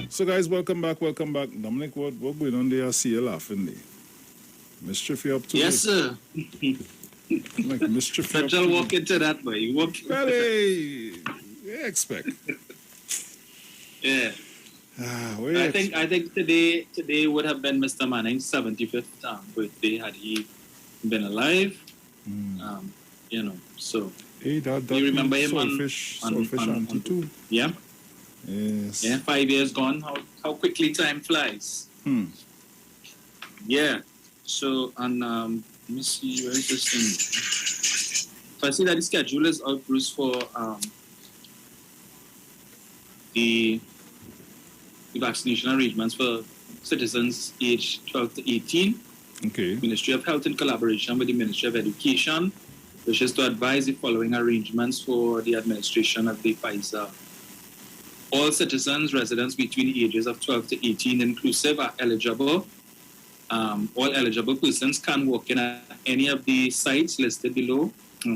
So, guys, welcome back. Dominic, what going on there? I see you laughing there. Mischief you up to? Yes, sir. Like mischief you up I'll to? walk into that way. You walk. Well, hey, yeah, expect. Yeah. I think today would have been Mr. Manning's 75th birthday had he been alive. So hey, that you remember him selfish auntie too. Yeah. Yes. Yeah, 5 years gone. How quickly time flies. Yeah. So, and let me see, where is this thing? So I see that the schedule is out, Bruce, for the vaccination arrangements for citizens aged 12 to 18. Okay. Ministry of Health in collaboration with the Ministry of Education wishes to advise the following arrangements for the administration of the Pfizer. All citizens, residents between the ages of 12 to 18 inclusive are eligible. All eligible persons can walk in at any of the sites listed below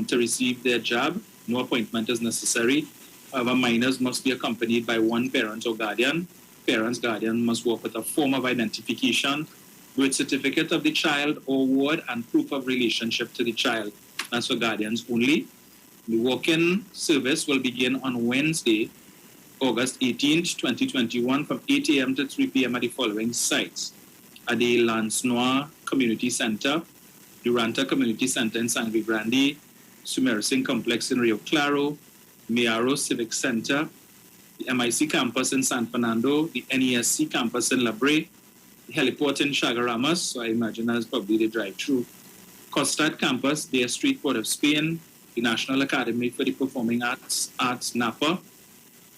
to receive their jab. No appointment is necessary. However, minors must be accompanied by one parent or guardian. Parents, guardian must walk with a form of identification, birth certificate of the child or ward, and proof of relationship to the child. That's for guardians only. The walk-in service will begin on Wednesday, August 18th, 2021, from 8 a.m. to 3 p.m. at the following sites: at the Lansnoir Community Center, Duranta Community Center in Sangre Grande, Sumersing Complex in Rio Claro, Miaro Civic Center, the MIC campus in San Fernando, the NESC campus in La Brea, the heliport in Chagaramas, so I imagine that's probably the drive-through, Costad campus, Dare Street, Port of Spain, the National Academy for the Performing Arts, Napa,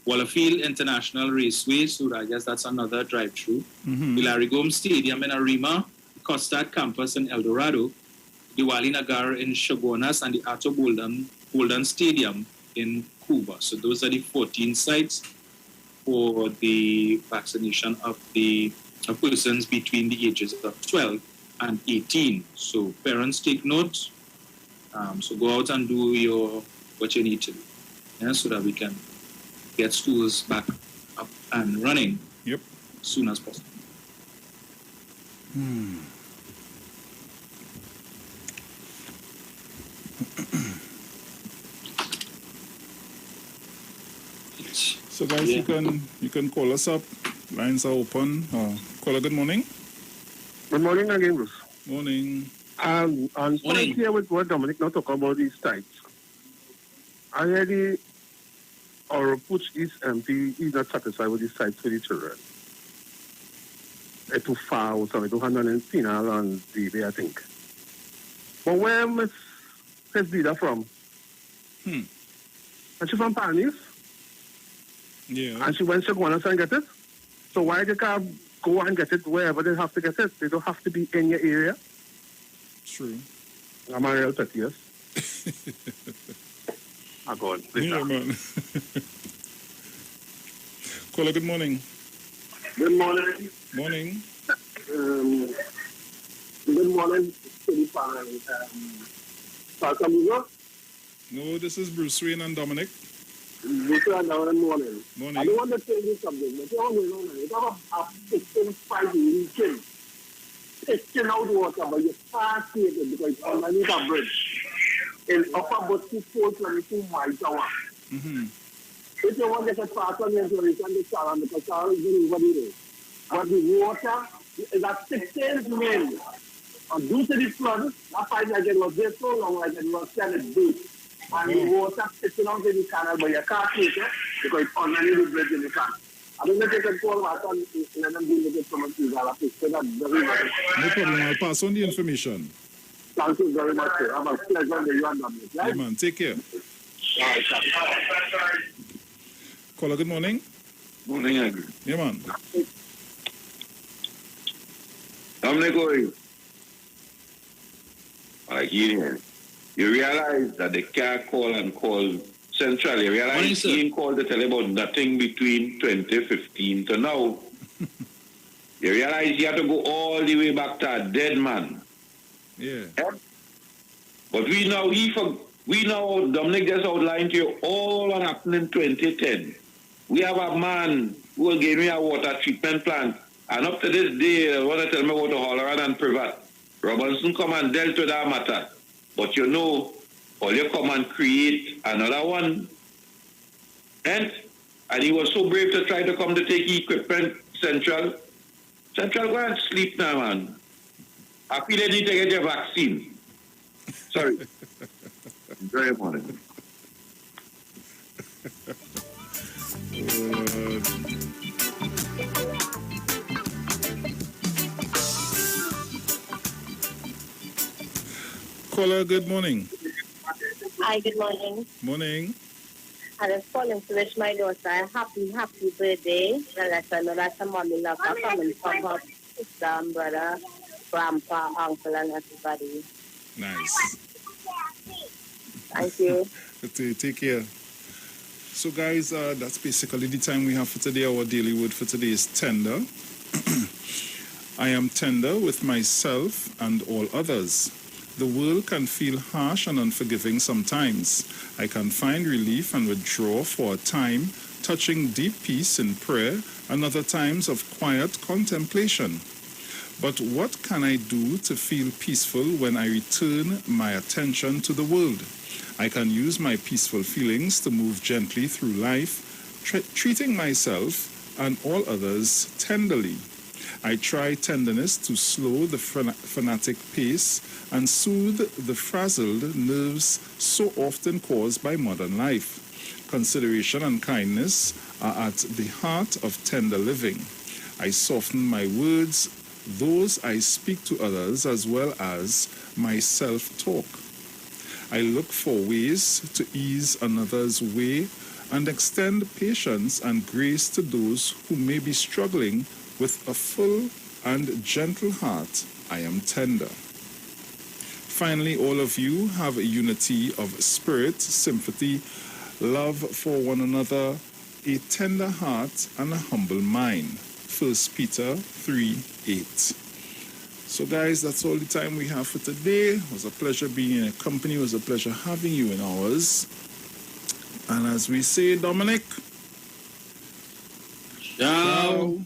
Wallafield International Raceway, so I guess that's another drive-through. The Larry Gomes Stadium in Arima, the Costad campus in El Dorado, the Wali Nagar in Chabonas, and the Ato Bolden Stadium in Cuba. So those are the 14 sites for the vaccination of persons between the ages of 12 and 18. So parents, take note. So go out and do what you need to do, so that we can get schools back up and running as soon as possible. So guys, you can call us up. Lines are open. Caller, good morning. Good morning again, Bruce. Morning. I'm starting here with what Dominic now talking about these sites. I already or Push East MP is not satisfied with these sites for the children. It's too far, so it's 200 and Pinal and DB, I think. But where Miss Leader from? And she's from Panis. Yeah. And she went to go on and get it. So why they can't go and get it wherever they have to get it? They don't have to be in your area. True. I'm a real 30 years. I go on. Yeah, man. Caller, good morning. Good morning. Morning. Good morning to the panel. No, this is Bruce Wayne and Dominic. Good morning. Morning. I don't want to change this subject, but you know, you have a 16-5 weekend. Taking out water, but you can't see it because it's underneath a bridge. In upper about 422 miles an hour. If you want to get a fast on the you can get Sharon because Sharon is over there. But the water is at 16 men. And due to the flood, I find like it was there so long, like it was kind of deep. And the water sitting out in the canal, but you can't take it because it's underneath the bridge in the canal. I don't know if you can call back and let them deal with it from a few dollars. No problem, I'll pass on the information. Thank you very much, sir. Have a pleasure day, you and Dominic. Yeah, man, take care. Caller, good morning. Morning, Agri. Yeah, man. Dominic, how are you? You realize that they can't call and call Central. You realize he didn't call to tell about nothing between 2015 to now. You realize you have to go all the way back to a dead man. Yeah. But we know Dominic just outlined to you all what happened in 2010. We have a man who will give me a water treatment plant. And up to this day, they want to tell me about the Holleran and Privat. Robinson come and dealt with that matter. But you know, all you come and create another one. And he was so brave to try to come to take equipment, Central. Central, go and sleep now, man. I feel they need to get your vaccine. Sorry. Enjoy your morning. Caller, good morning. Hi, good morning. Morning. I was calling to wish my daughter a happy birthday. And let her know that her mommy loves her coming from her sister, brother, grandpa, uncle, and everybody. Nice. Thank you. Take care. So, guys, that's basically the time we have for today. Our daily word for today is tender. I am tender with myself and all others. The world can feel harsh and unforgiving sometimes. I can find relief and withdraw for a time, touching deep peace in prayer and other times of quiet contemplation. But what can I do to feel peaceful when I return my attention to the world? I can use my peaceful feelings to move gently through life, treating myself and all others tenderly. I try tenderness to slow the fanatic pace and soothe the frazzled nerves so often caused by modern life. Consideration and kindness are at the heart of tender living. I soften my words, those I speak to others, as well as my self-talk. I look for ways to ease another's way and extend patience and grace to those who may be struggling. With a full and gentle heart, I am tender. Finally, all of you have a unity of spirit, sympathy, love for one another, a tender heart, and a humble mind. 1 Peter 3:8. So, guys, that's all the time we have for today. It was a pleasure being in your company. It was a pleasure having you in ours. And as we say, Dominic, ciao.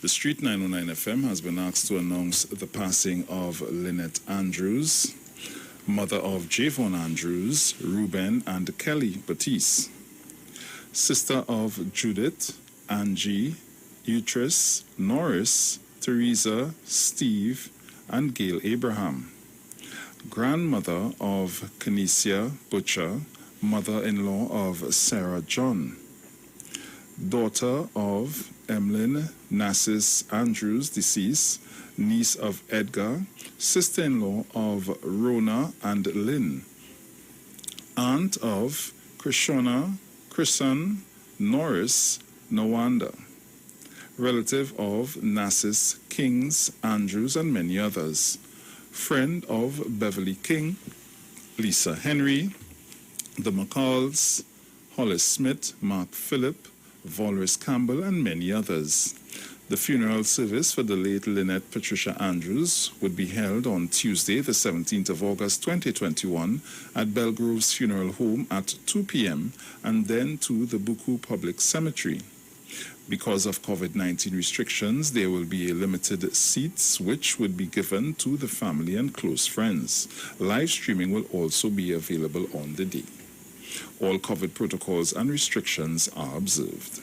Street 909 FM has been asked to announce the passing of Lynette Andrews, mother of Javon Andrews, Ruben and Kelly Batiste, sister of Judith, Angie, Utrus, Norris, Teresa, Steve, and Gail Abraham, grandmother of Kenesia Butcher, mother-in-law of Sarah John, daughter of Emlyn Nassis Andrews, deceased, niece of Edgar, sister-in-law of Rona and Lynn, aunt of Krishna, Chrisan, Norris, Nawanda, relative of Nassis, Kings, Andrews, and many others, friend of Beverly King, Lisa Henry, the McCalls, Hollis Smith, Mark Phillip, Valeris Campbell, and many others. The funeral service for the late Lynette Patricia Andrews would be held on Tuesday, the 17th of August 2021 at Belgrove's Funeral Home at 2 p.m. and then to the Buku Public Cemetery. Because of COVID-19 restrictions, there will be limited seats which would be given to the family and close friends. Live streaming will also be available on the day. All COVID protocols and restrictions are observed.